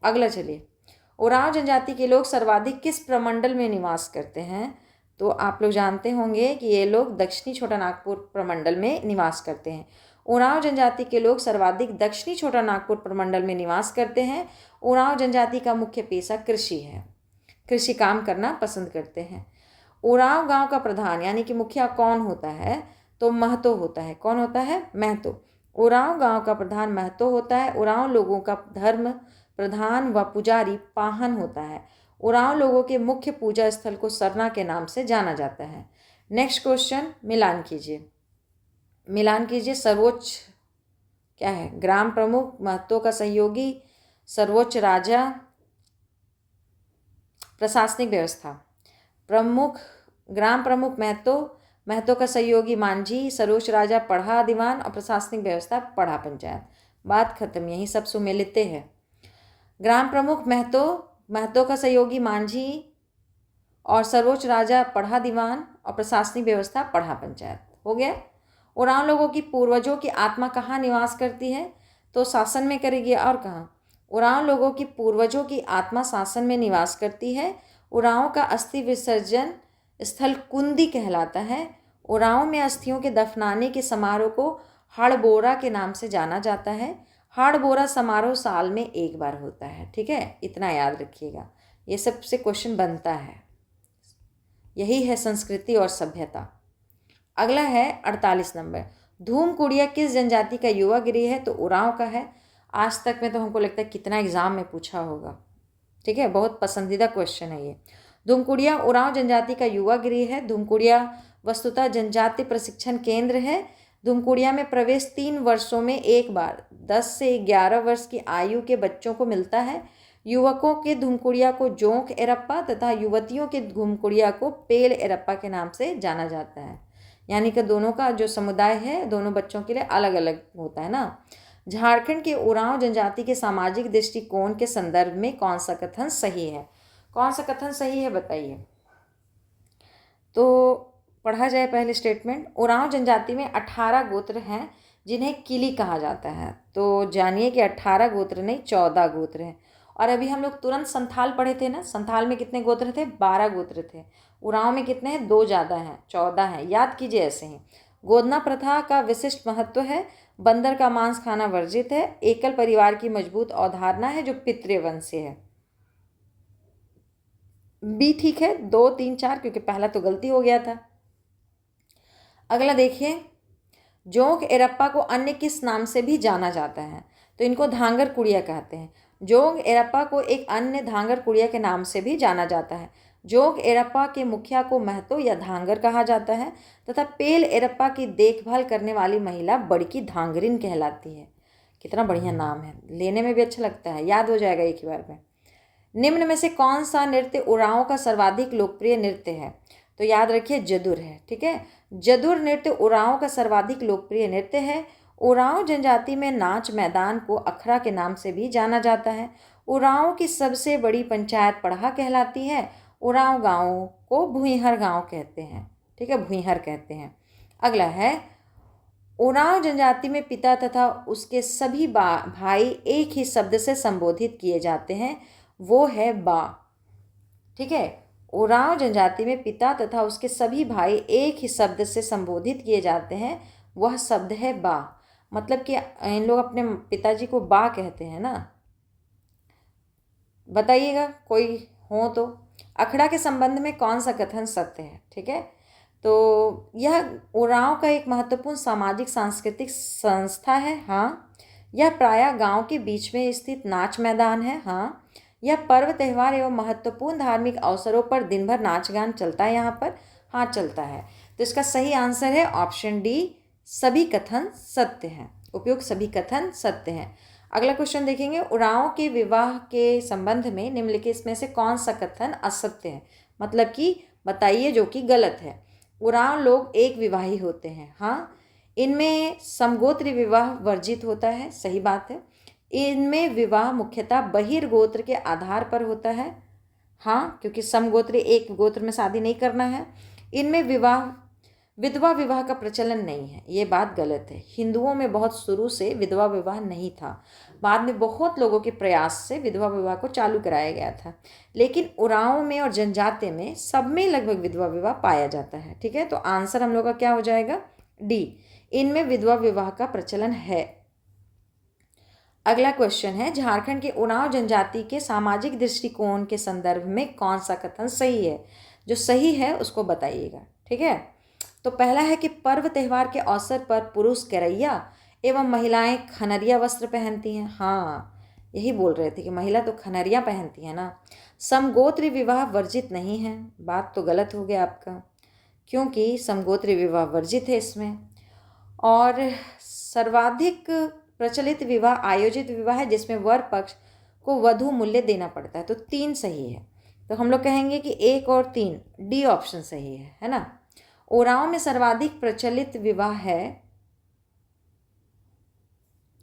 अगला चलिए, उरांव जनजाति के लोग सर्वाधिक किस प्रमंडल में निवास करते हैं? तो आप लोग जानते होंगे कि ये लोग दक्षिणी छोटा नागपुर प्रमंडल में निवास करते हैं। उरांव जनजाति के लोग सर्वाधिक दक्षिणी छोटा नागपुर प्रमंडल में निवास करते हैं। उरांव जनजाति का मुख्य पेशा कृषि है, कृषि काम करना पसंद करते हैं। उरांव गांव का प्रधान यानी कि मुखिया कौन होता है? तो महतो होता है। कौन होता है? महतो। उरांव गांव का प्रधान महतो होता है। उरांव लोगों का धर्म प्रधान व पुजारी पाहन होता है। उरांव लोगों के मुख्य पूजा स्थल को सरना के नाम से जाना जाता है। नेक्स्ट क्वेश्चन, मिलान कीजिए। मिलान कीजिए। सर्वोच्च क्या है? ग्राम प्रमुख, महतो का सहयोगी, सर्वोच्च राजा, प्रशासनिक व्यवस्था। प्रमुख, ग्राम प्रमुख महतो, महतो का सहयोगी मांझी, सर्वोच्च राजा पढ़ा दीवान और प्रशासनिक व्यवस्था पढ़ा पंचायत। बात खत्म, यही सब सुमेलिते है। ग्राम प्रमुख महतो, महतो का सहयोगी मांझी और सर्वोच्च राजा पढ़ा दीवान और प्रशासनिक व्यवस्था पढ़ा पंचायत। हो गया। उरांव लोगों की पूर्वजों की आत्मा कहाँ निवास करती है? तो शासन में करेगी। और कहाँ? उरांव लोगों की पूर्वजों की आत्मा शासन में निवास करती है। उरांव का अस्थि विसर्जन स्थल कुंदी कहलाता है। उरांव में अस्थियों के दफनाने के समारोह को हड़बोरा के नाम से जाना जाता है। हाड़-बोरा समारोह साल में एक बार होता है, ठीक है, इतना याद रखिएगा, ये सबसे क्वेश्चन बनता है। यही है संस्कृति और सभ्यता। अगला है 48 नंबर, धूम कुड़िया किस जनजाति का युवा गृह है? तो उरांव का है। आज तक में तो हमको लगता है कितना एग्जाम में पूछा होगा, ठीक है, बहुत पसंदीदा क्वेश्चन है ये। धूमकुड़िया उरांव जनजाति का युवा गृह है। धूमकुड़िया वस्तुतः जनजाति प्रशिक्षण केंद्र है। धूमकुड़िया में प्रवेश 3 वर्षों में एक बार 10 से 11 वर्ष की आयु के बच्चों को मिलता है। युवकों के धूमकुड़िया को जोंक एरप्पा तथा युवतियों के धूमकुड़िया को पेल एरप्पा के नाम से जाना जाता है। यानी कि दोनों का जो समुदाय है दोनों बच्चों के लिए अलग अलग होता है ना। झारखंड के उरांव जनजाति के सामाजिक दृष्टिकोण के संदर्भ में कौन सा कथन सही है? कौन सा कथन सही है बताइए। तो पढ़ा जाए पहले स्टेटमेंट। उरांव जनजाति में 18 गोत्र हैं जिन्हें किली कहा जाता है। तो जानिए कि 18 गोत्र नहीं 14 गोत्र हैं। और अभी हम लोग तुरंत संथाल पढ़े थे ना, संथाल में कितने गोत्र थे? 12 गोत्र थे। उरांव में कितने हैं? 2 ज़्यादा हैं, 14 हैं। याद कीजिए ऐसे ही। गोदना प्रथा का विशिष्ट महत्व है। बंदर का मांस खाना वर्जित है। एकल परिवार की मजबूत अवधारणा है जो पितृवंशीय है। बी ठीक है, 2, 3, 4, क्योंकि पहला तो गलती हो गया था। अगला देखिए, जोंक एरप्पा को अन्य किस नाम से भी जाना जाता है? तो इनको धांगर कुड़िया कहते हैं। जोंग एरप्पा को एक अन्य धांगर कुड़िया के नाम से भी जाना जाता है। जोंग एरप्पा के मुखिया को महतो या धांगर कहा जाता है तथा पेल एरप्पा की देखभाल करने वाली महिला बड़की धांगरिन कहलाती है। कितना बढ़िया नाम है, लेने में भी अच्छा लगता है, याद हो जाएगा एक ही बार में। निम्न में से कौन सा नृत्य उरांव का सर्वाधिक लोकप्रिय नृत्य है? तो याद रखिए जदुर है, ठीक है। जदुर नृत्य उरांव का सर्वाधिक लोकप्रिय नृत्य है। उरांव जनजाति में नाच मैदान को अखरा के नाम से भी जाना जाता है। उरांव की सबसे बड़ी पंचायत पढ़ा कहलाती है। उरांव गाँव को भुईहर गाँव कहते हैं, ठीक है, भुईहर कहते हैं। अगला है, उरांव जनजाति में पिता तथा उसके सभी भाई एक ही शब्द से संबोधित किए जाते हैं, वो है बा, ठीक है। उरांव जनजाति में पिता तथा उसके सभी भाई एक ही शब्द से संबोधित किए जाते हैं, वह शब्द है बा। मतलब कि इन लोग अपने पिताजी को बा कहते हैं ना। बताइएगा कोई हो तो। अखड़ा के संबंध में कौन सा कथन सत्य है? ठीक है, तो यह उरांव का एक महत्वपूर्ण सामाजिक सांस्कृतिक संस्था है। हाँ। यह प्रायः गांव के बीच में स्थित नाच मैदान है। हाँ। यह पर्व त्यौहार एवं महत्वपूर्ण धार्मिक अवसरों पर दिन भर नाच गान चलता है यहाँ पर। हाँ, चलता है। तो इसका सही आंसर है ऑप्शन डी, सभी कथन सत्य हैं। उपयुक्त सभी कथन सत्य हैं। अगला क्वेश्चन देखेंगे, उरांव के विवाह के संबंध में निम्नलिखित में से कौन सा कथन असत्य है? मतलब कि बताइए जो कि गलत है। उरांव लोग एक विवाही होते हैं। हाँ। इनमें समगोत्री विवाह वर्जित होता है। सही बात है। इनमें विवाह मुख्यतः बहिर्गोत्र के आधार पर होता है। हाँ, क्योंकि समगोत्री एक गोत्र में शादी नहीं करना है। इनमें विधवा विवाह का प्रचलन नहीं है। ये बात गलत है। हिंदुओं में बहुत शुरू से विधवा विवाह नहीं था। बाद में बहुत लोगों के प्रयास से विधवा विवाह को चालू कराया गया था, लेकिन उरांव में और जनजाति में सब में लगभग विधवा विवाह पाया जाता है। ठीक है, तो आंसर हम लोग का क्या हो जाएगा? डी, इनमें विधवा विवाह का प्रचलन है। अगला क्वेश्चन है, झारखंड के उरांव जनजाति के सामाजिक दृष्टिकोण के संदर्भ में कौन सा कथन सही है? जो सही है उसको बताइएगा। ठीक है, तो पहला है कि पर्व त्यौहार के अवसर पर पुरुष करैया एवं महिलाएं खनरिया वस्त्र पहनती हैं। हाँ, यही बोल रहे थे कि महिला तो खनरिया पहनती है ना। समगोत्री विवाह वर्जित नहीं है। बात तो गलत हो गया आपका, क्योंकि समगोत्री विवाह वर्जित है इसमें। और सर्वाधिक प्रचलित विवाह आयोजित विवाह है जिसमें वर पक्ष को वधु मूल्य देना पड़ता है। तो 3 सही है। तो हम लोग कहेंगे कि 1 और 3, डी ऑप्शन सही है ना। उरांव में सर्वाधिक प्रचलित विवाह है,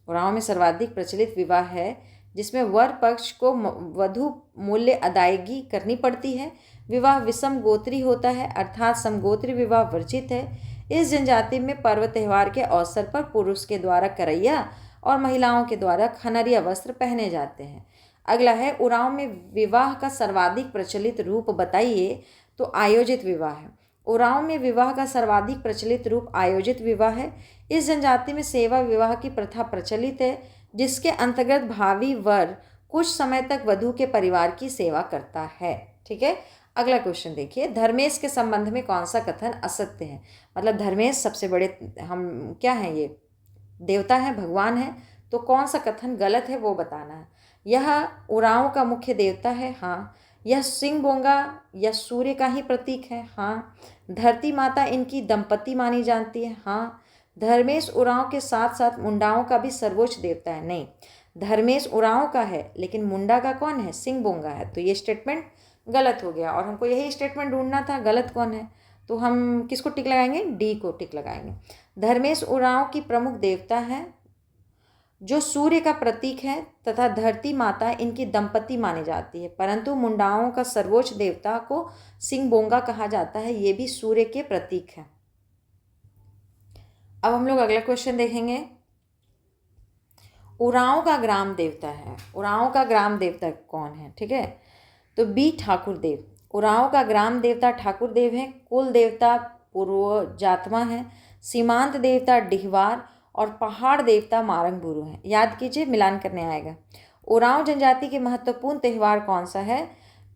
उरांव में सर्वाधिक प्रचलित विवाह है जिसमें वर पक्ष को वधु मूल्य अदायगी करनी पड़ती है। विवाह विषम गोत्री होता है, अर्थात समगोत्री विवाह वर्जित है। इस जनजाति में पर्व त्यौहार के अवसर पर पुरुष के द्वारा करैया और महिलाओं के द्वारा खनरिया वस्त्र पहने जाते हैं। अगला है, उरांव में विवाह का सर्वाधिक प्रचलित रूप बताइए। तो आयोजित विवाह है। उरांव में विवाह का सर्वाधिक प्रचलित रूप आयोजित विवाह है। इस जनजाति में सेवा विवाह की प्रथा प्रचलित है। जिसके अंतर्गत भावी वर कुछ समय तक वधू के परिवार की सेवा करता है। ठीक है, अगला क्वेश्चन देखिए, धर्मेश के संबंध में कौन सा कथन असत्य है? मतलब धर्मेश सबसे बड़े हम क्या हैं, ये देवता हैं, भगवान हैं, तो कौन सा कथन गलत है वो बताना है। यह उरांव का मुख्य देवता है, हाँ। यह सिंह बोंगा या सूर्य का ही प्रतीक है, हाँ। धरती माता इनकी दंपति मानी जाती है, हाँ। धर्मेश उरांव के साथ साथ मुंडाओं का भी सर्वोच्च देवता है, नहीं। धर्मेश उरांव का है लेकिन मुंडा का कौन है? सिंह बोंगा है। तो ये स्टेटमेंट गलत हो गया और हमको यही स्टेटमेंट ढूंढना था, गलत कौन है। तो हम किसको टिक लगाएंगे? डी को टिक लगाएंगे। धर्मेश उरांव की प्रमुख देवता है जो सूर्य का प्रतीक है तथा धरती माता इनकी दंपति मानी जाती है, परंतु मुंडाओं का सर्वोच्च देवता को सिंह बोंगा कहा जाता है, ये भी सूर्य के प्रतीक है। अब हम लोग अगला क्वेश्चन देखेंगे। उरांव का ग्राम देवता है, उरांव का ग्राम देवता कौन है? ठीक है, तो बी ठाकुर देव। उरांव का ग्राम देवता ठाकुर देव है। कुल देवता पूर्व जातमा है। सीमांत देवता डिहवार और पहाड़ देवता मारंगबुरु है। याद कीजिए, मिलान करने आएगा। उरांव जनजाति के महत्वपूर्ण त्यौहार कौन सा है?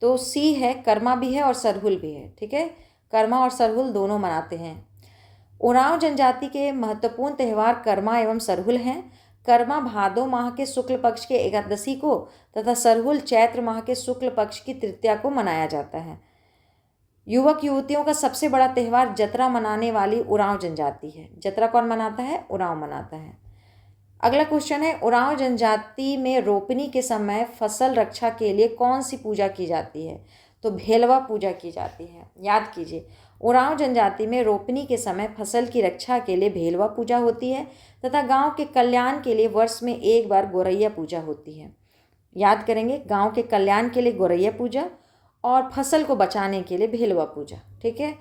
तो सी है, कर्मा भी है और सरहुल भी है। ठीक है, कर्मा और सरहुल दोनों मनाते हैं। उरांव जनजाति के महत्वपूर्ण त्यौहार कर्मा एवं सरहुल हैं। कर्मा भादो माह के शुक्ल पक्ष के एकादशी को तथा सरहुल चैत्र माह के शुक्ल पक्ष की तृतीया को मनाया जाता है। युवक युवतियों का सबसे बड़ा त्यौहार जतरा मनाने वाली उरांव जनजाति है। जतरा कौन मनाता है? उरांव मनाता है। अगला क्वेश्चन है, उरांव जनजाति में रोपनी के समय फसल रक्षा के लिए कौन सी पूजा की जाती है? तो भेलवा पूजा की जाती है। याद कीजिए, उरांव जनजाति में रोपनी के समय फसल की रक्षा के लिए भेलवा पूजा होती है तथा गांव के कल्याण के लिए वर्ष में एक बार गोरैया पूजा होती है। याद करेंगे, गांव के कल्याण के लिए गोरैया पूजा और फसल को बचाने के लिए भेलवा पूजा। ठीक है,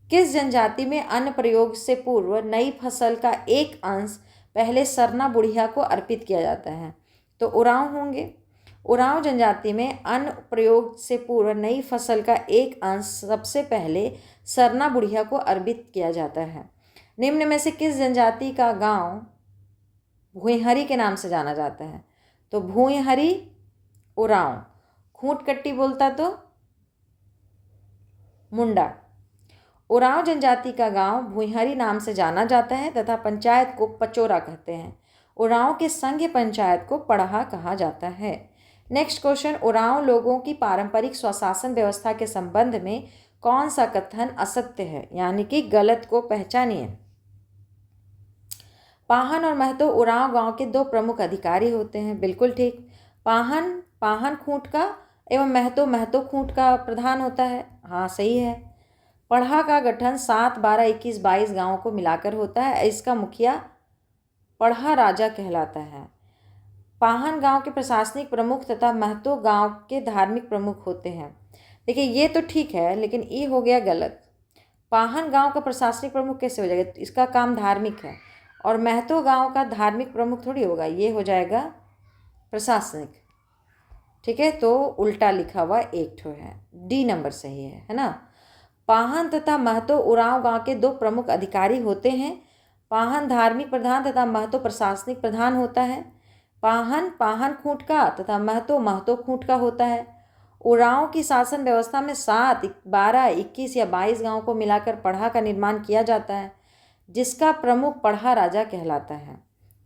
किस जनजाति में अन्न प्रयोग से पूर्व नई फसल का एक अंश पहले सरना बुढ़िया को अर्पित किया जाता है? तो उरांव होंगे। उरांव जनजाति में अन्न प्रयोग से पूर्व नई फसल का एक अंश सबसे पहले सरना बुढ़िया को अर्पित किया जाता है। निम्न में से किस जनजाति का गांव भूईहरी के नाम से जाना जाता है? तो भूईहरी उरांव। खूंटकट्टी बोलता तो मुंडा। उरांव जनजाति का गांव भूईहरी नाम से जाना जाता है तथा पंचायत को पचोरा कहते हैं। उरांव के संघ पंचायत को पड़हा कहा जाता है। नेक्स्ट क्वेश्चन, उरांव लोगों की पारंपरिक स्वशासन व्यवस्था के संबंध में कौन सा कथन असत्य है, यानी कि गलत को पहचानिए। पाहन और महतो उरांव गांव के दो प्रमुख अधिकारी होते हैं। बिल्कुल ठीक। पाहन खूंट का एवं महतो खूंट का प्रधान होता है। हाँ, सही है। पढ़ा का गठन 7, 12, 21, 22 गाँवों को मिलाकर होता है। इसका मुखिया पढ़ा राजा कहलाता है। पाहन गांव के प्रशासनिक प्रमुख तथा महतो गांव के धार्मिक प्रमुख होते हैं। देखिए, ये तो ठीक है लेकिन ये हो गया गलत। पाहन गांव का प्रशासनिक प्रमुख कैसे हो जाएगा? इसका काम धार्मिक है और महतो गांव का धार्मिक प्रमुख थोड़ी होगा, ये हो जाएगा प्रशासनिक। ठीक है, तो उल्टा लिखा हुआ एक ठो है, डी नंबर सही है ना। पाहन तथा महतो उरांव गांव के दो प्रमुख अधिकारी होते हैं। पाहन धार्मिक प्रधान तथा महतो प्रशासनिक प्रधान होता है। पाहन खूंट का तथा महतो खूंट का होता है। उरांव की शासन व्यवस्था में 7, 12, 21 या 22 गांवों को मिलाकर पढ़ा का निर्माण किया जाता है, जिसका प्रमुख पढ़ा राजा कहलाता है।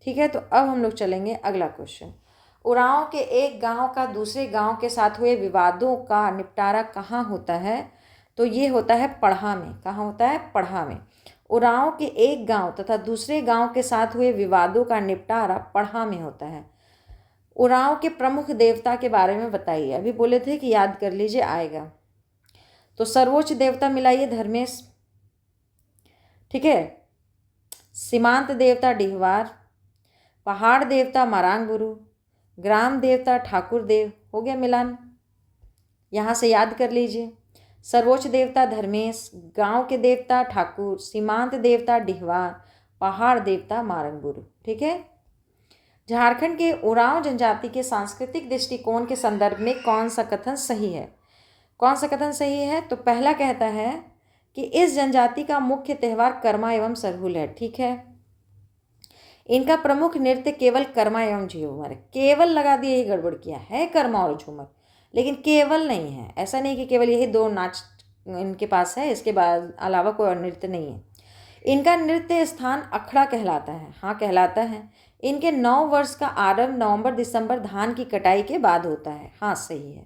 ठीक है, तो अब हम लोग चलेंगे अगला क्वेश्चन। उरांव के एक गांव का दूसरे गांव के साथ हुए विवादों का निपटारा कहाँ होता है? तो ये होता है पढ़ा में। कहाँ होता है? पढ़ा में। उरांव के एक गांव तथा दूसरे गांव के साथ हुए विवादों का निपटारा पढ़ा में होता है। उरांव के प्रमुख देवता के बारे में बताइए। अभी बोले थे कि याद कर लीजिए, आएगा। तो सर्वोच्च देवता मिलाइए, धर्मेश। ठीक है, सीमांत देवता डिहवार, पहाड़ देवता मारांगबुरु, ग्राम देवता ठाकुर देव। हो गया मिलान, यहाँ से याद कर लीजिए। सर्वोच्च देवता धर्मेश, गांव के देवता ठाकुर, सीमांत देवता डिहवार, पहाड़ देवता मारंगबुरु। ठीक है, झारखंड के उरांव जनजाति के सांस्कृतिक दृष्टिकोण के संदर्भ में कौन सा कथन सही है? कौन सा कथन सही है? तो पहला कहता है कि इस जनजाति का मुख्य त्यौहार कर्मा एवं सरहुल है। ठीक है, इनका प्रमुख नृत्य केवल कर्मा एवं झूमर। केवल लगा दिए, यही गड़बड़ किया है, कर्मा और झूमर, लेकिन केवल नहीं है। ऐसा नहीं कि केवल यही दो नाच इनके पास है, इसके बाद अलावा कोई और नृत्य नहीं है। इनका नृत्य स्थान अखड़ा कहलाता है। हाँ, कहलाता है। इनके 9 वर्ष का आरंभ नवंबर दिसंबर धान की कटाई के बाद होता है। हाँ, सही है।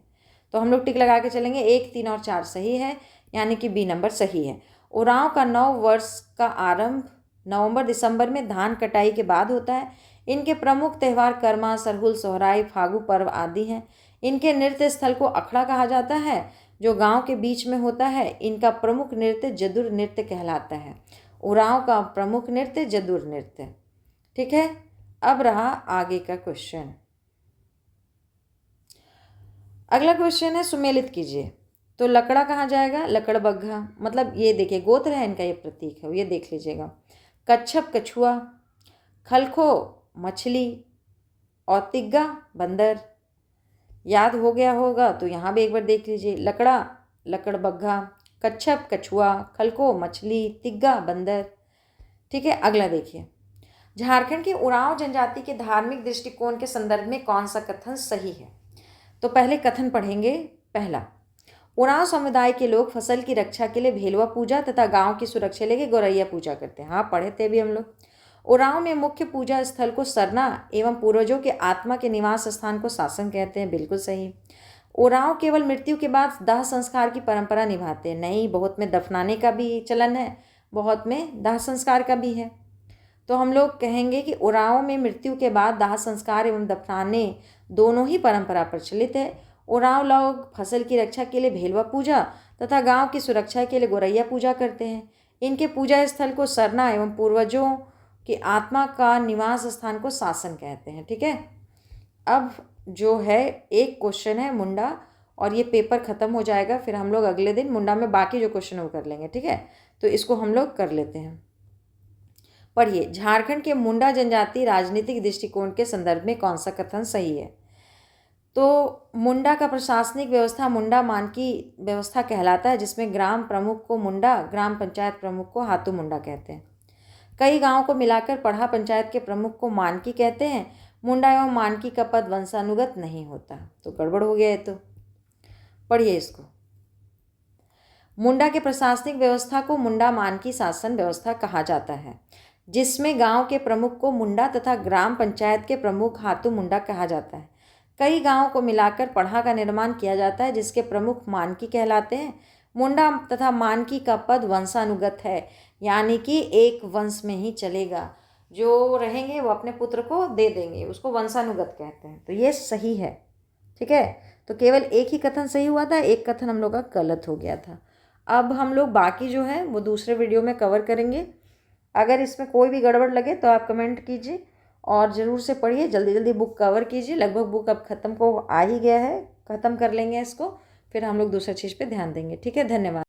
तो हम लोग टिक लगा के चलेंगे। 1, 3 और 4 सही है, यानी कि बी नंबर सही है। उरांव का 9 वर्ष का आरंभ नवंबर दिसंबर में धान कटाई के बाद होता है। इनके प्रमुख त्यौहार कर्मा, सरहुल, सोहराई, फागु पर्व आदि हैं। इनके नृत्य स्थल को अखड़ा कहा जाता है, जो गांव के बीच में होता है। इनका प्रमुख नृत्य जदुर नृत्य कहलाता है। उरांव का प्रमुख नृत्य जदुर नृत्य। ठीक है, अब रहा आगे का क्वेश्चन। अगला क्वेश्चन है, सुमेलित कीजिए। तो लकड़ा कहाँ जाएगा? लकड़बग्घा, मतलब ये देखिए गोत्र है इनका, ये प्रतीक है, ये देख लीजिएगा। कच्छप कछुआ, खलखो मछली और तिग्गा बंदर। याद हो गया होगा तो यहाँ भी एक बार देख लीजिए। लकड़ा लकड़बग्घा, कच्छप कछुआ, खलको मछली, तिग्गा बंदर। ठीक है, अगला देखिए। झारखंड की उरांव जनजाति के धार्मिक दृष्टिकोण के संदर्भ में कौन सा कथन सही है? तो पहले कथन पढ़ेंगे। पहला, उरांव समुदाय के लोग फसल की रक्षा के लिए भेलवा पूजा तथा गांव की सुरक्षा लेके गौरैया पूजा करते हैं। हाँ, पढ़े थे भी हम लोग। उरांव में मुख्य पूजा स्थल को सरना एवं पूर्वजों के आत्मा के निवास स्थान को शासन कहते हैं। बिल्कुल सही। उरांव केवल मृत्यु के बाद दाह संस्कार की परंपरा निभाते हैं। नहीं, बहुत में दफनाने का भी चलन है, बहुत में दाह संस्कार का भी है। तो हम लोग कहेंगे कि उरांव में मृत्यु के बाद दाह संस्कार एवं दफनाने दोनों ही परंपरा प्रचलित है। उरांव लोग फसल की रक्षा के लिए भेलवा पूजा तथा गांव की सुरक्षा के लिए गौरैया पूजा करते हैं। इनके पूजा स्थल को सरना एवं पूर्वजों की आत्मा का निवास स्थान को शासन कहते हैं। ठीक है, अब जो है एक क्वेश्चन है मुंडा, और ये पेपर ख़त्म हो जाएगा, फिर हम लोग अगले दिन मुंडा में बाकी जो क्वेश्चन वो कर लेंगे। ठीक है, तो इसको हम लोग कर लेते हैं। पढ़िए, झारखंड के मुंडा जनजाति राजनीतिक दृष्टिकोण के संदर्भ में कौन सा कथन सही है? तो मुंडा का प्रशासनिक व्यवस्था मुंडा मानकी व्यवस्था कहलाता है, जिसमें ग्राम प्रमुख को मुंडा, ग्राम पंचायत प्रमुख को हाथू मुंडा कहते हैं। कई गांवों को मिलाकर पढ़ा पंचायत के प्रमुख को मानकी कहते हैं। मुंडा एवं मानकी का पद वंशानुगत नहीं होता। तो गड़बड़ हो गया है। तो पढ़िए इसको। मुंडा के प्रशासनिक व्यवस्था को मुंडा मानकी शासन व्यवस्था कहा जाता है, जिसमें गांव के प्रमुख को मुंडा तथा ग्राम पंचायत के प्रमुख हाथू मुंडा कहा जाता है। कई गांवों को मिलाकर पढ़ा का निर्माण किया जाता है, जिसके प्रमुख मानकी कहलाते हैं। मुंडा तथा मानकी का पद वंशानुगत है, यानी कि एक वंश में ही चलेगा। जो रहेंगे वो अपने पुत्र को दे देंगे, उसको वंशानुगत कहते हैं। तो ये सही है। ठीक है, तो केवल एक ही कथन सही हुआ था, एक कथन हम लोग का गलत हो गया था। अब हम लोग बाकी जो है वो दूसरे वीडियो में कवर करेंगे। अगर इसमें कोई भी गड़बड़ लगे तो आप कमेंट कीजिए और ज़रूर से पढ़िए, जल्दी जल्दी बुक कवर कीजिए। लगभग बुक अब ख़त्म को आ ही गया है, ख़त्म कर लेंगे इसको, फिर हम लोग दूसरी चीज़ पे ध्यान देंगे। ठीक है, धन्यवाद।